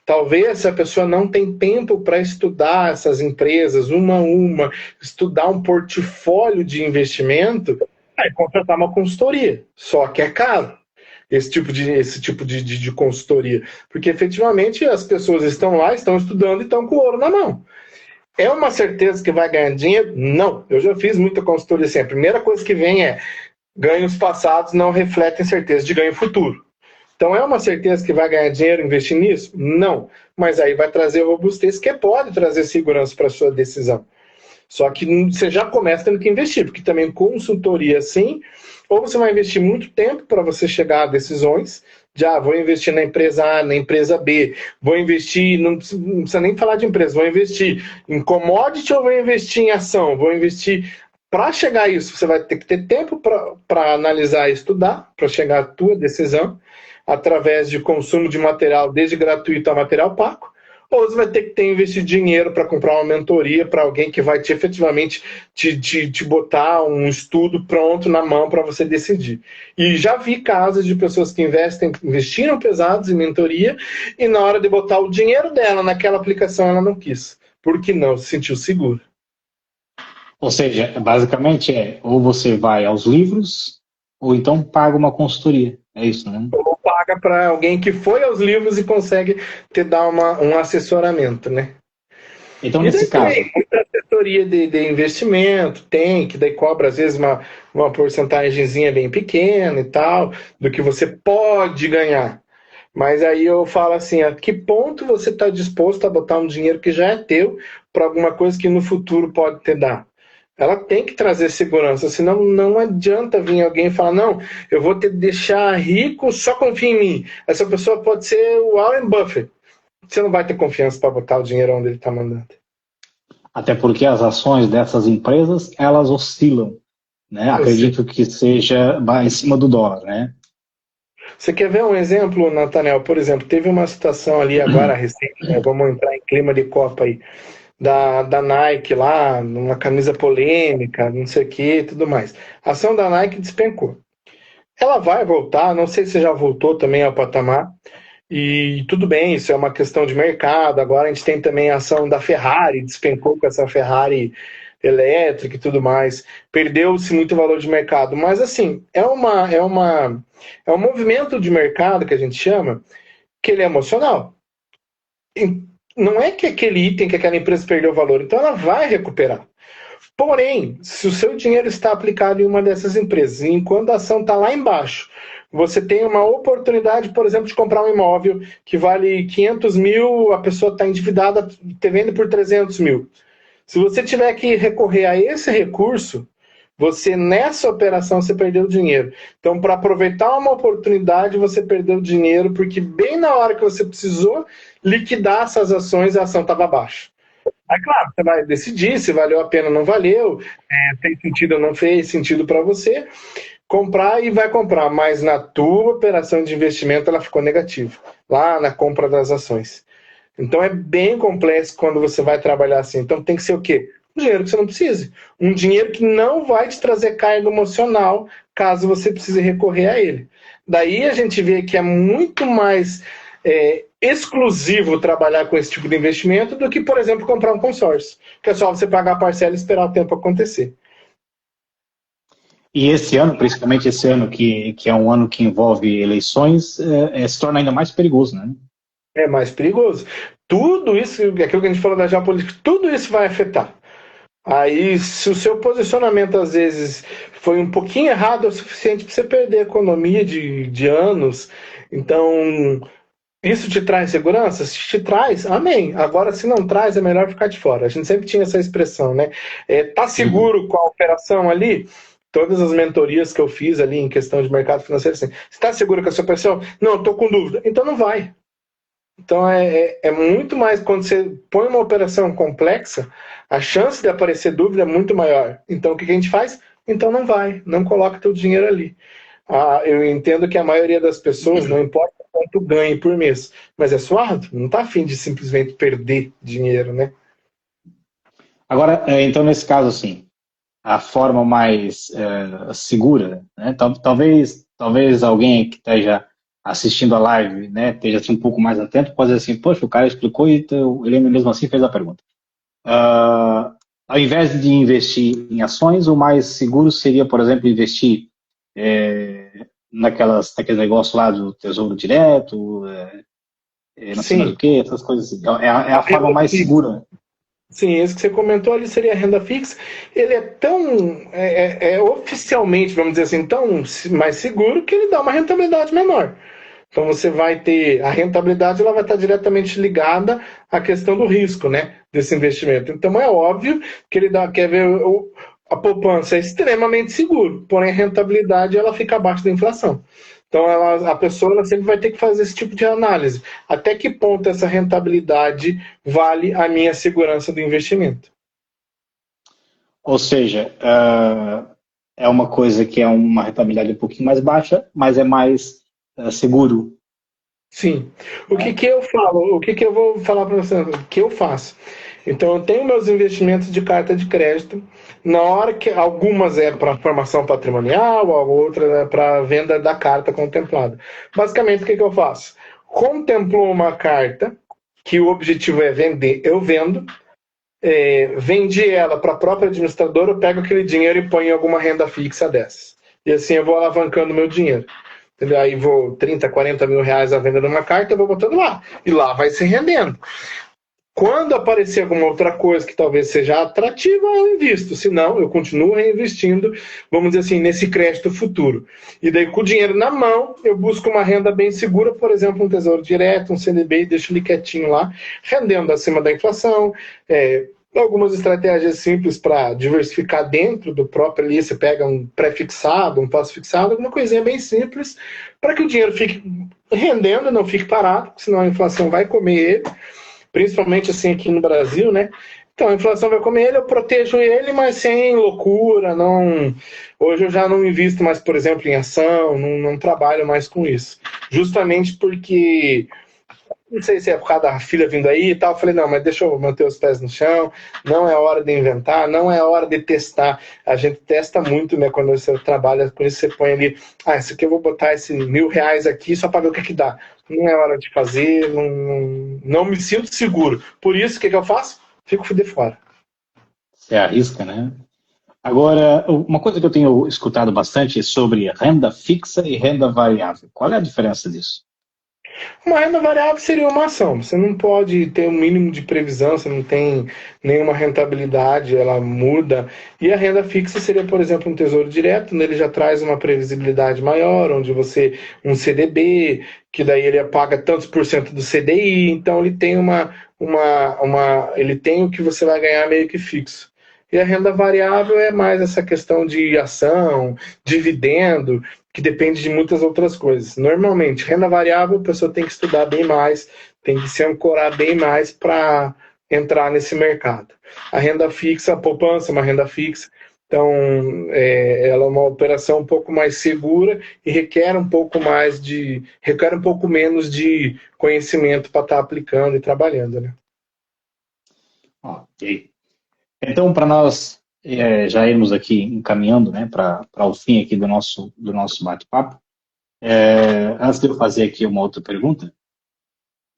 Talvez se a pessoa não tem tempo para estudar essas empresas uma a uma, estudar um portfólio de investimento, aí contratar uma consultoria, só que é caro esse tipo de consultoria. Porque efetivamente as pessoas estão lá, estão estudando e estão com ouro na mão. É uma certeza que vai ganhar dinheiro? Não. Eu já fiz muita consultoria assim. A primeira coisa que vem é ganhos passados não refletem certeza de ganho futuro. Então é uma certeza que vai ganhar dinheiro investir nisso? Não. Mas aí vai trazer robustez que pode trazer segurança para a sua decisão. Só que você já começa tendo que investir, porque também consultoria sim, ou você vai investir muito tempo para você chegar a decisões, vou investir na empresa A, na empresa B, vou investir, não precisa nem falar de empresa, vou investir em commodity ou vou investir em ação? Vou investir. Para chegar a isso, você vai ter que ter tempo para analisar e estudar, para chegar à tua decisão, através de consumo de material, desde gratuito a material pago. Ou você vai ter que investir dinheiro para comprar uma mentoria para alguém que vai efetivamente te botar um estudo pronto na mão para você decidir. E já vi casos de pessoas que investiram pesados em mentoria e na hora de botar o dinheiro dela naquela aplicação ela não quis. Porque não se sentiu segura. Ou seja, basicamente ou você vai aos livros ou então paga uma consultoria. É isso, né? Ou paga para alguém que foi aos livros e consegue te dar um assessoramento, né? Então, nesse caso... Tem muita assessoria de investimento, que daí cobra às vezes uma porcentagemzinha bem pequena e tal, do que você pode ganhar. Mas aí eu falo assim, a que ponto você está disposto a botar um dinheiro que já é teu para alguma coisa que no futuro pode te dar? Ela tem que trazer segurança, senão não adianta vir alguém e falar, não, eu vou te deixar rico, só confia em mim. Essa pessoa pode ser o Warren Buffett. Você não vai ter confiança para botar o dinheiro onde ele está mandando. Até porque as ações dessas empresas, elas oscilam, né? Acredito que seja em cima do dólar, né? Você quer ver um exemplo, Nathaniel? Por exemplo, teve uma situação ali agora recente, né? Vamos entrar em clima de Copa aí, da Nike lá, numa camisa polêmica, não sei o que, tudo mais. A ação da Nike despencou. Ela vai voltar, não sei se já voltou também ao patamar, e tudo bem, isso é uma questão de mercado. Agora a gente tem também a ação da Ferrari, despencou com essa Ferrari elétrica e tudo mais. Perdeu-se muito valor de mercado, mas assim, é um movimento de mercado que a gente chama, que ele é emocional. Não é que aquele item, que aquela empresa perdeu valor, então ela vai recuperar. Porém, se o seu dinheiro está aplicado em uma dessas empresas, e enquanto a ação está lá embaixo, você tem uma oportunidade, por exemplo, de comprar um imóvel que vale 500 mil, a pessoa está endividada, te vende por 300 mil. Se você tiver que recorrer a esse recurso, nessa operação, você perdeu dinheiro. Então, para aproveitar uma oportunidade, você perdeu dinheiro, porque bem na hora que você precisou liquidar essas ações, a ação estava baixa. Aí, claro, você vai decidir se valeu a pena ou não valeu, tem sentido ou não fez sentido para você, comprar e vai comprar, mas na tua operação de investimento ela ficou negativa, lá na compra das ações. Então é bem complexo quando você vai trabalhar assim. Então tem que ser o quê? um dinheiro que você não precise. Um dinheiro que não vai te trazer carga emocional caso você precise recorrer a ele. Daí a gente vê que é muito mais exclusivo trabalhar com esse tipo de investimento do que, por exemplo, comprar um consórcio, que é só você pagar a parcela e esperar o tempo acontecer. E esse ano, principalmente esse ano que é um ano que envolve eleições, se torna ainda mais perigoso, né? É mais perigoso. Tudo isso, aquilo que a gente falou da geopolítica, tudo isso vai afetar. Aí, se o seu posicionamento, às vezes, foi um pouquinho errado, é o suficiente para você perder a economia de anos. Então, isso te traz segurança? Se te traz, amém. Agora, se não traz, é melhor ficar de fora. A gente sempre tinha essa expressão, né? Tá seguro com a operação ali? Todas as mentorias que eu fiz ali em questão de mercado financeiro, assim, você está seguro com a sua operação? Não, estou com dúvida. Então não vai. Então é muito mais, quando você põe uma operação complexa, a chance de aparecer dúvida é muito maior. Então o que a gente faz? Então não vai, não coloca teu dinheiro ali. Eu entendo que a maioria das pessoas, não importa quanto ganhe por mês, mas é suado, não está afim de simplesmente perder dinheiro, né? Agora, então nesse caso, assim, a forma mais segura, né? Talvez alguém que esteja assistindo a live, né, esteja assim, um pouco mais atento, pode dizer assim, poxa, o cara explicou e ele mesmo assim fez a pergunta. Ao invés de investir em ações, o mais seguro seria, por exemplo, investir naqueles negócios lá do Tesouro Direto, não sei mais o Sim. que, essas coisas assim. É a forma mais segura. Sim, esse que você comentou ali seria a renda fixa. Ele é tão, oficialmente, vamos dizer assim, tão mais seguro que ele dá uma rentabilidade menor. Então você vai ter a rentabilidade, ela vai estar diretamente ligada à questão do risco, né, desse investimento. Então é óbvio que ele quer ver a poupança é extremamente seguro, porém a rentabilidade ela fica abaixo da inflação. Então a pessoa ela sempre vai ter que fazer esse tipo de análise. Até que ponto essa rentabilidade vale a minha segurança do investimento? Ou seja, é uma coisa que é uma rentabilidade um pouquinho mais baixa, mas é mais seguro. Sim. O que que eu falo? O que que eu vou falar para você? O que eu faço? Então, eu tenho meus investimentos de carta de crédito. Na hora que algumas é para formação patrimonial, a outra é para venda da carta contemplada. Basicamente, o que que eu faço? Contemplou uma carta que o objetivo é vender, eu vendo. Vendi ela para a própria administradora, eu pego aquele dinheiro e ponho em alguma renda fixa dessas. E assim eu vou alavancando meu dinheiro. Entendeu? Aí vou 30, 40 mil reais à venda de uma carta, eu vou botando lá. E lá vai se rendendo. Quando aparecer alguma outra coisa que talvez seja atrativa, eu invisto. Se não, eu continuo reinvestindo, vamos dizer assim, nesse crédito futuro. E daí, com o dinheiro na mão, eu busco uma renda bem segura, por exemplo, um tesouro direto, um CDB, e deixo ele quietinho lá, rendendo acima da inflação. Algumas estratégias simples para diversificar dentro do próprio ali, você pega um pré-fixado, um pós-fixado, alguma coisinha bem simples, para que o dinheiro fique rendendo, não fique parado, senão a inflação vai comer ele. Principalmente assim aqui no Brasil, né? Então a inflação vai comer ele, eu protejo ele, mas sem loucura, não. Hoje eu já não invisto mais, por exemplo, em ação, não trabalho mais com isso. Justamente porque, não sei se é por causa da filha vindo aí e tal, eu falei, não, mas deixa eu manter os pés no chão, não é hora de inventar, não é hora de testar. A gente testa muito, né, quando você trabalha com isso, você põe ali, isso aqui eu vou botar esse R$ 1.000 aqui só para ver o que dá. Não é hora de fazer, não me sinto seguro. Por isso, o que eu faço? Fico de fora. Você arrisca, né? Agora, uma coisa que eu tenho escutado bastante é sobre renda fixa e renda variável. Qual é a diferença disso? Uma renda variável seria uma ação. Você não pode ter um mínimo de previsão, você não tem nenhuma rentabilidade, ela muda. E a renda fixa seria, por exemplo, um tesouro direto, ele já traz uma previsibilidade maior, onde você, um CDB, que daí ele paga tantos por cento do CDI, então ele tem ele tem o que você vai ganhar meio que fixo. E a renda variável é mais essa questão de ação, dividendo, que depende de muitas outras coisas. Normalmente, renda variável, a pessoa tem que estudar bem mais, tem que se ancorar bem mais para entrar nesse mercado. A renda fixa, a poupança é uma renda fixa, então ela é uma operação um pouco mais segura e requer um pouco menos de conhecimento para estar aplicando e trabalhando, né? Ok. Então, para nós já irmos aqui encaminhando, né, para o fim aqui do nosso bate-papo, antes de eu fazer aqui uma outra pergunta,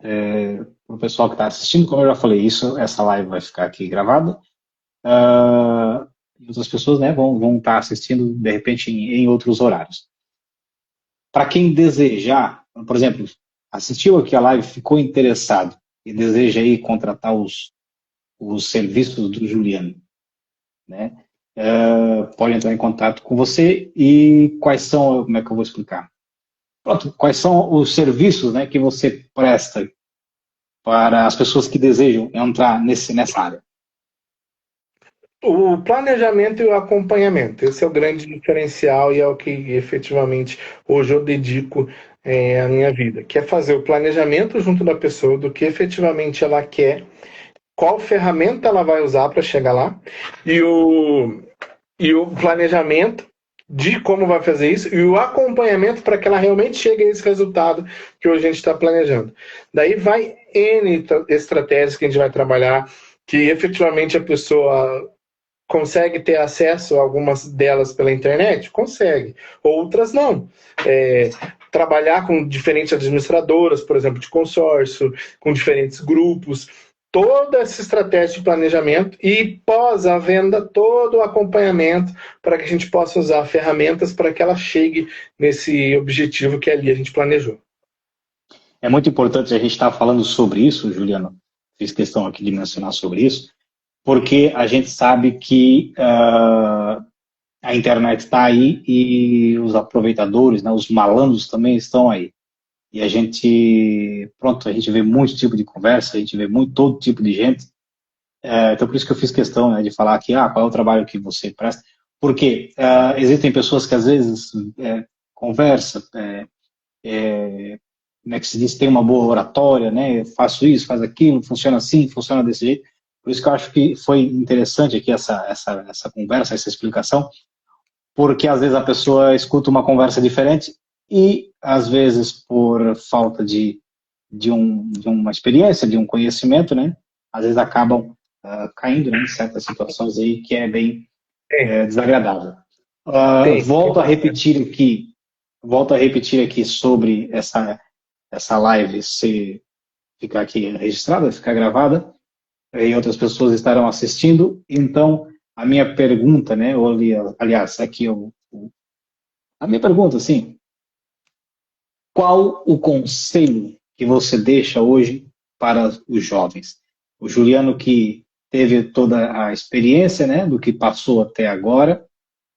para o pessoal que está assistindo, como eu já falei, essa live vai ficar aqui gravada, e outras pessoas, né, vão estar assistindo, de repente, em outros horários. Para quem desejar, por exemplo, assistiu aqui a live, ficou interessado e deseja aí contratar os serviços do Juliano, né? Pode entrar em contato com você. E quais são, como é que eu vou explicar? Pronto, quais são os serviços, né, que você presta para as pessoas que desejam entrar nessa área? O planejamento e o acompanhamento, esse é o grande diferencial e é o que efetivamente hoje eu dedico a minha vida, que é fazer o planejamento junto da pessoa do que efetivamente ela quer, qual ferramenta ela vai usar para chegar lá, e o planejamento de como vai fazer isso e o acompanhamento para que ela realmente chegue a esse resultado que hoje a gente está planejando. Daí vai N estratégias que a gente vai trabalhar, que efetivamente a pessoa consegue ter acesso a algumas delas pela internet? Consegue. Outras não. Trabalhar com diferentes administradoras, por exemplo, de consórcio, com diferentes grupos, toda essa estratégia de planejamento e pós a venda, todo o acompanhamento para que a gente possa usar ferramentas para que ela chegue nesse objetivo que ali a gente planejou. É muito importante a gente estar falando sobre isso, Juliano. Fiz questão aqui de mencionar sobre isso, porque a gente sabe que a internet está aí e os aproveitadores, né, os malandros também estão aí. E a gente vê muito tipo de conversa, a gente vê todo tipo de gente. Então, por isso que eu fiz questão, né, de falar aqui, qual é o trabalho que você presta. Porque existem pessoas que às vezes conversam, como é que se diz, tem uma boa oratória, né, faço isso, faz aquilo, funciona assim, funciona desse jeito. Por isso que eu acho que foi interessante aqui essa conversa, essa explicação, porque às vezes a pessoa escuta uma conversa diferente e, às vezes, por falta de uma experiência, de um conhecimento, né, às vezes acabam caindo, né, em certas situações aí que é bem desagradável. Volto a repetir aqui sobre essa live ficar aqui registrada, ficar gravada, e outras pessoas estarão assistindo. Então, a minha pergunta, né, aliás, aqui a minha pergunta, assim, qual o conselho que você deixa hoje para os jovens? O Juliano que teve toda a experiência, né, do que passou até agora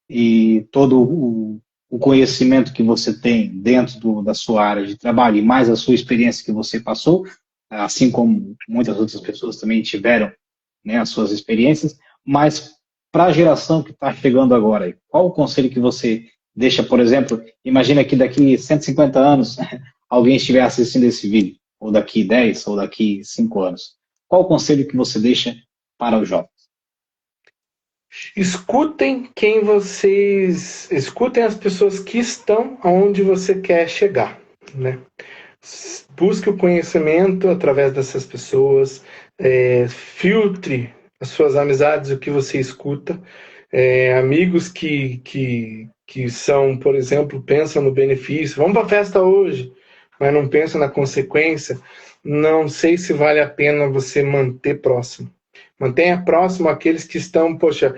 e todo o conhecimento que você tem dentro da sua área de trabalho e mais a sua experiência que você passou, assim como muitas outras pessoas também tiveram, né, as suas experiências, mas para a geração que está chegando agora, qual o conselho que você deixa, por exemplo, imagina que daqui 150 anos alguém estiver assistindo esse vídeo, ou daqui 10, ou daqui 5 anos. Qual o conselho que você deixa para os jovens? Escutem escutem as pessoas que estão onde você quer chegar, né? Busque o conhecimento através dessas pessoas, filtre as suas amizades, o que você escuta, amigos que são, por exemplo, pensam no benefício, vamos para a festa hoje, mas não pensam na consequência, não sei se vale a pena você manter próximo. Mantenha próximo aqueles que estão, poxa,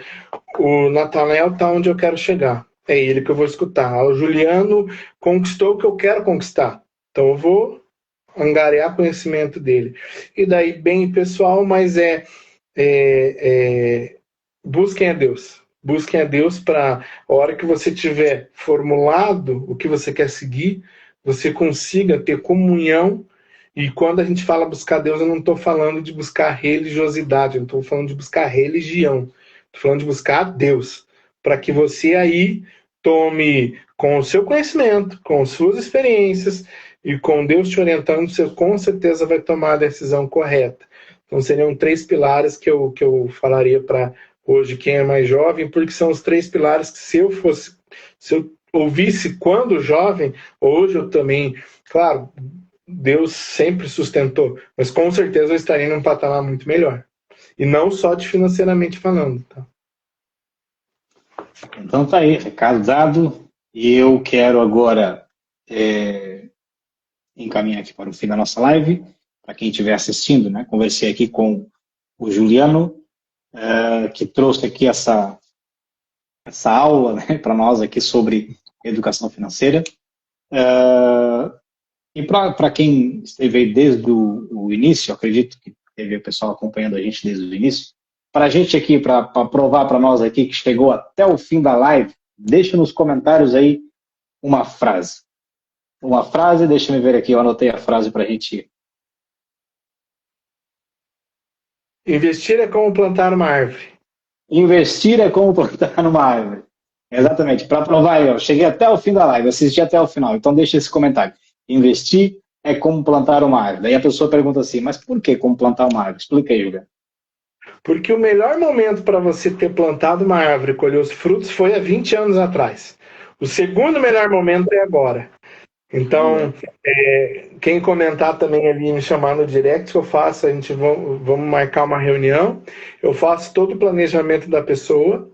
o Natanael está onde eu quero chegar, é ele que eu vou escutar. O Juliano conquistou o que eu quero conquistar, então eu vou angariar conhecimento dele. E daí, bem pessoal, mas busquem a Deus. Busquem a Deus para a hora que você tiver formulado o que você quer seguir, você consiga ter comunhão. E quando a gente fala buscar Deus, eu não estou falando de buscar religiosidade, eu estou falando de buscar religião. Estou falando de buscar Deus. Para que você aí tome com o seu conhecimento, com suas experiências e com Deus te orientando, você com certeza vai tomar a decisão correta. Então seriam 3 pilares que eu falaria para hoje quem é mais jovem, porque são os 3 pilares que se eu ouvisse quando jovem, hoje eu também, claro, Deus sempre sustentou, mas com certeza eu estaria num patamar muito melhor. e não só de financeiramente falando. Tá? Então tá aí, recado dado. E eu quero agora encaminhar aqui para o fim da nossa live. Para quem estiver assistindo, né? Conversei aqui com o Juliano, que trouxe aqui essa aula, né, para nós aqui sobre educação financeira. E para quem esteve aí desde o início, acredito que teve o pessoal acompanhando a gente desde o início, para a gente aqui, para provar para nós aqui que chegou até o fim da live, deixa nos comentários aí uma frase. Uma frase, deixa eu ver aqui, eu anotei a frase para a gente. Investir é como plantar uma árvore. Investir é como plantar uma árvore. Exatamente, para provar, eu cheguei até o fim da live, assisti até o final, então deixa esse comentário. Investir é como plantar uma árvore. Daí a pessoa pergunta assim, mas por que como plantar uma árvore? Explica aí, Juliano. Porque o melhor momento para você ter plantado uma árvore e colher os frutos foi há 20 anos atrás. O segundo melhor momento é agora. Então, quem comentar também ali, me chamar no direct, eu faço, a gente vamos marcar uma reunião, eu faço todo o planejamento da pessoa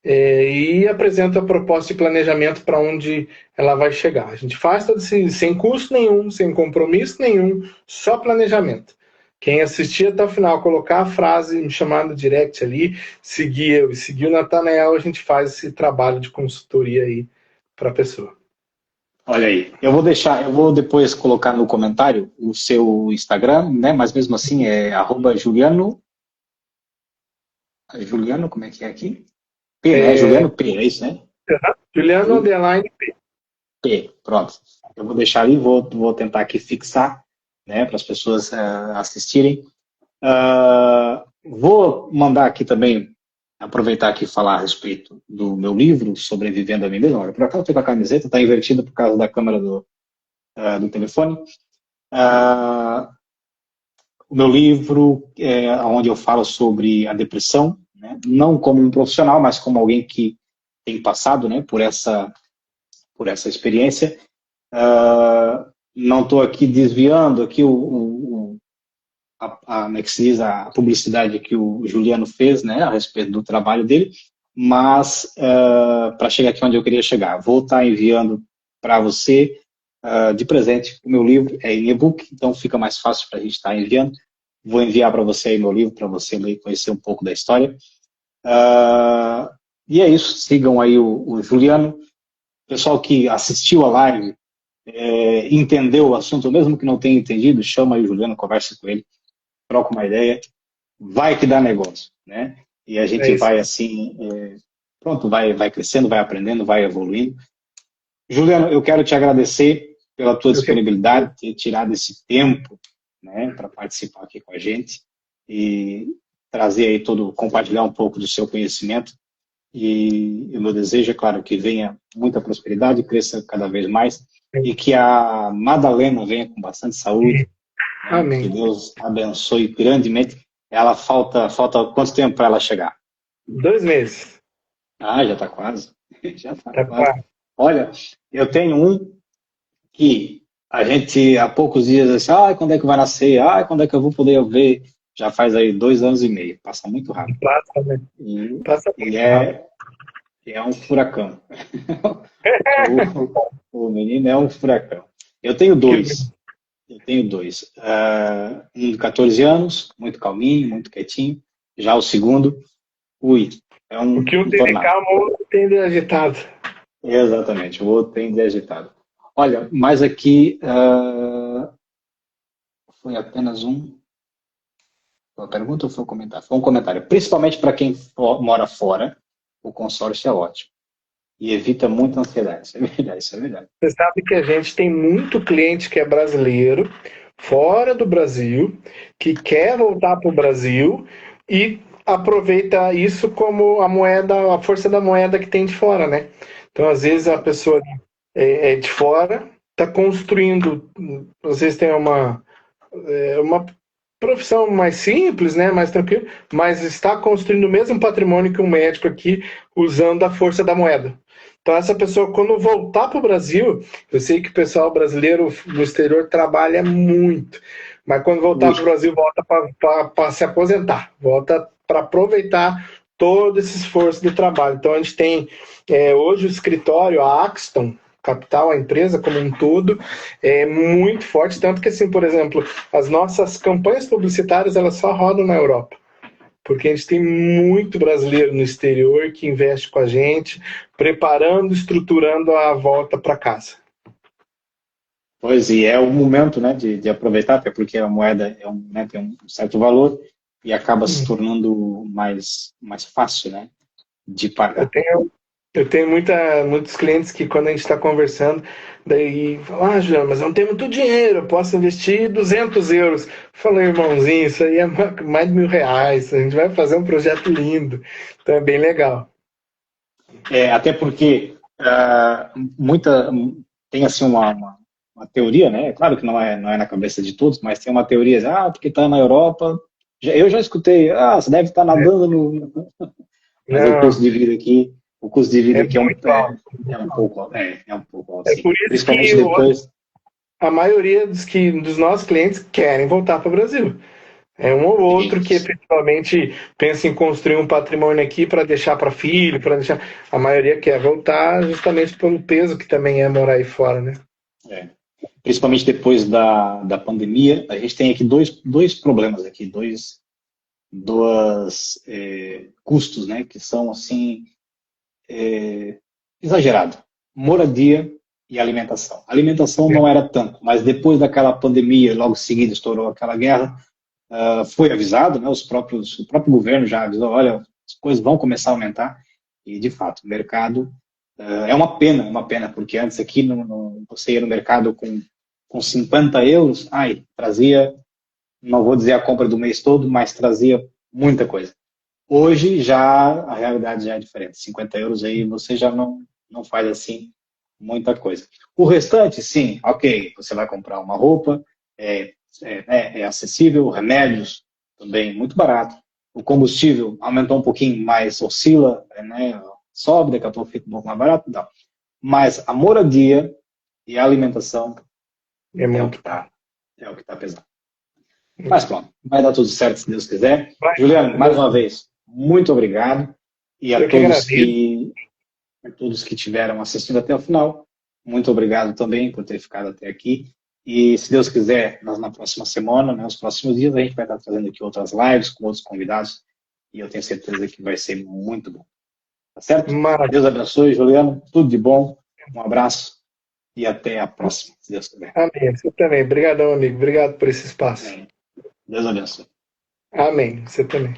e apresento a proposta de planejamento para onde ela vai chegar. A gente faz tudo sem custo nenhum, sem compromisso nenhum, só planejamento. Quem assistir até o final, colocar a frase, me chamar no direct ali, seguir eu e seguir o Natanael, a gente faz esse trabalho de consultoria aí para a pessoa. Olha aí, eu vou depois colocar no comentário o seu Instagram, né? Mas mesmo assim é @Juliano. Juliano, como é que é aqui? P, né? Juliano P, é isso, né? Juliano underline P. P, pronto. Eu vou deixar ali, vou tentar aqui fixar, né? Para as pessoas assistirem. Vou mandar aqui também, aproveitar aqui e falar a respeito do meu livro, Sobrevivendo a Mim Mesmo. Olha, por acaso eu estou com a camiseta, está invertida por causa da câmera do telefone. O meu livro é onde eu falo sobre a depressão, né? Não como um profissional, mas como alguém que tem passado, né, por essa experiência. Não estou aqui desviando aqui como é que se diz, a publicidade que o Juliano fez, né, a respeito do trabalho dele, mas para chegar aqui onde eu queria chegar, vou estar enviando para você de presente o meu livro, é em e-book, então fica mais fácil para a gente estar enviando. Vou enviar para você aí meu livro, para você ler e conhecer um pouco da história. E é isso, sigam aí o Juliano. Pessoal que assistiu a live, entendeu o assunto, mesmo que não tenha entendido, chama aí o Juliano, conversa com ele, troca uma ideia, vai que dá negócio, né? E a gente vai assim, pronto, vai crescendo, vai aprendendo, vai evoluindo. Juliano, eu quero te agradecer pela tua disponibilidade, ter tirado esse tempo, né, para participar aqui com a gente e trazer aí compartilhar um pouco do seu conhecimento. E o meu desejo é, claro, que venha muita prosperidade, cresça cada vez mais e que a Madalena venha com bastante saúde. Amém. Que Deus abençoe grandemente. Ela falta quanto tempo para ela chegar? 2 meses. Já está quase. Já está quase. Quase. Olha, eu tenho um que a gente há poucos dias assim, quando é que vai nascer? Quando é que eu vou poder ver? Já faz aí 2 anos e meio. Passa muito rápido. Passa, né? Passa E é um furacão. o menino é um furacão. Eu tenho dois. Um de 14 anos, muito calminho, muito quietinho. Já o segundo, é um. O que um tem de calmo, o outro tem de agitado. Exatamente, o outro tem de agitado. Olha, mas aqui foi apenas uma pergunta ou foi um comentário? Foi um comentário. Principalmente para quem mora fora, o consórcio é ótimo. E evita muita ansiedade. Isso é verdade. Você sabe que a gente tem muito cliente que é brasileiro, fora do Brasil, que quer voltar para o Brasil e aproveita isso como a força da moeda que tem de fora, né? Então, às vezes, a pessoa é de fora, está construindo, às vezes tem uma profissão mais simples, né, mais tranquila, mas está construindo o mesmo patrimônio que um médico aqui, usando a força da moeda. Então, essa pessoa, quando voltar para o Brasil, eu sei que o pessoal brasileiro no exterior trabalha muito, mas quando voltar para o Brasil, volta para se aposentar, volta para aproveitar todo esse esforço de trabalho. Então, a gente tem hoje o escritório, a Axton Capital, a empresa como um todo, é muito forte, tanto que, assim, por exemplo, as nossas campanhas publicitárias, elas só rodam na Europa, porque a gente tem muito brasileiro no exterior que investe com a gente, preparando, estruturando a volta para casa. Pois, e é o momento, né, de aproveitar, até porque a moeda tem um certo valor e acaba se tornando mais fácil, né, de pagar. Eu tenho muitos clientes que, quando a gente está conversando, daí falam, Juliano, mas eu não tenho muito dinheiro, eu posso investir 200 euros. Eu falei, irmãozinho, isso aí é mais de R$ 1.000, a gente vai fazer um projeto lindo. Então é bem legal. Até porque tem assim uma teoria, né? Claro que não é na cabeça de todos, mas tem uma teoria, porque está na Europa. Eu já escutei, você deve estar nadando no. Mas Não, o custo de vida aqui muito alto. é um pouco alto, É sim. por isso Principalmente que depois. a maioria dos nossos clientes querem voltar para o Brasil. É um ou outro que efetivamente pensa em construir um patrimônio aqui para deixar para filho, para deixar. A maioria quer voltar justamente pelo peso que também é morar aí fora, né? Principalmente depois da pandemia, a gente tem aqui dois problemas aqui, dois custos, né, que são assim exagerados: moradia e alimentação. A alimentação não era tanto, mas depois daquela pandemia, logo em seguida estourou aquela guerra, foi avisado, né, o próprio governo já avisou, olha, as coisas vão começar a aumentar, e de fato o mercado é uma pena, porque antes aqui você ia no mercado com 50 euros, trazia, não vou dizer a compra do mês todo, mas trazia muita coisa. Hoje já a realidade já é diferente. 50 euros aí você já não faz assim muita coisa. O restante, sim, ok, você vai comprar uma roupa, é acessível, remédios também muito barato. O combustível aumentou um pouquinho, mas oscila, né, sobe, daqui a pouco fica um pouco mais barato, não. Mas a moradia e a alimentação é o que está pesando. Mas pronto, vai dar tudo certo se Deus quiser. Juliano, mais uma vez, muito obrigado. E a todos que tiveram assistindo até o final, muito obrigado também por ter ficado até aqui. E se Deus quiser, na próxima semana, nos próximos dias, a gente vai estar trazendo aqui outras lives com outros convidados. E eu tenho certeza que vai ser muito bom. Tá certo? Maravilha. Deus abençoe, Juliano. Tudo de bom. Um abraço e até a próxima, se Deus quiser. Amém. Você também. Obrigadão, amigo. Obrigado por esse espaço. Amém. Deus abençoe. Amém. Você também.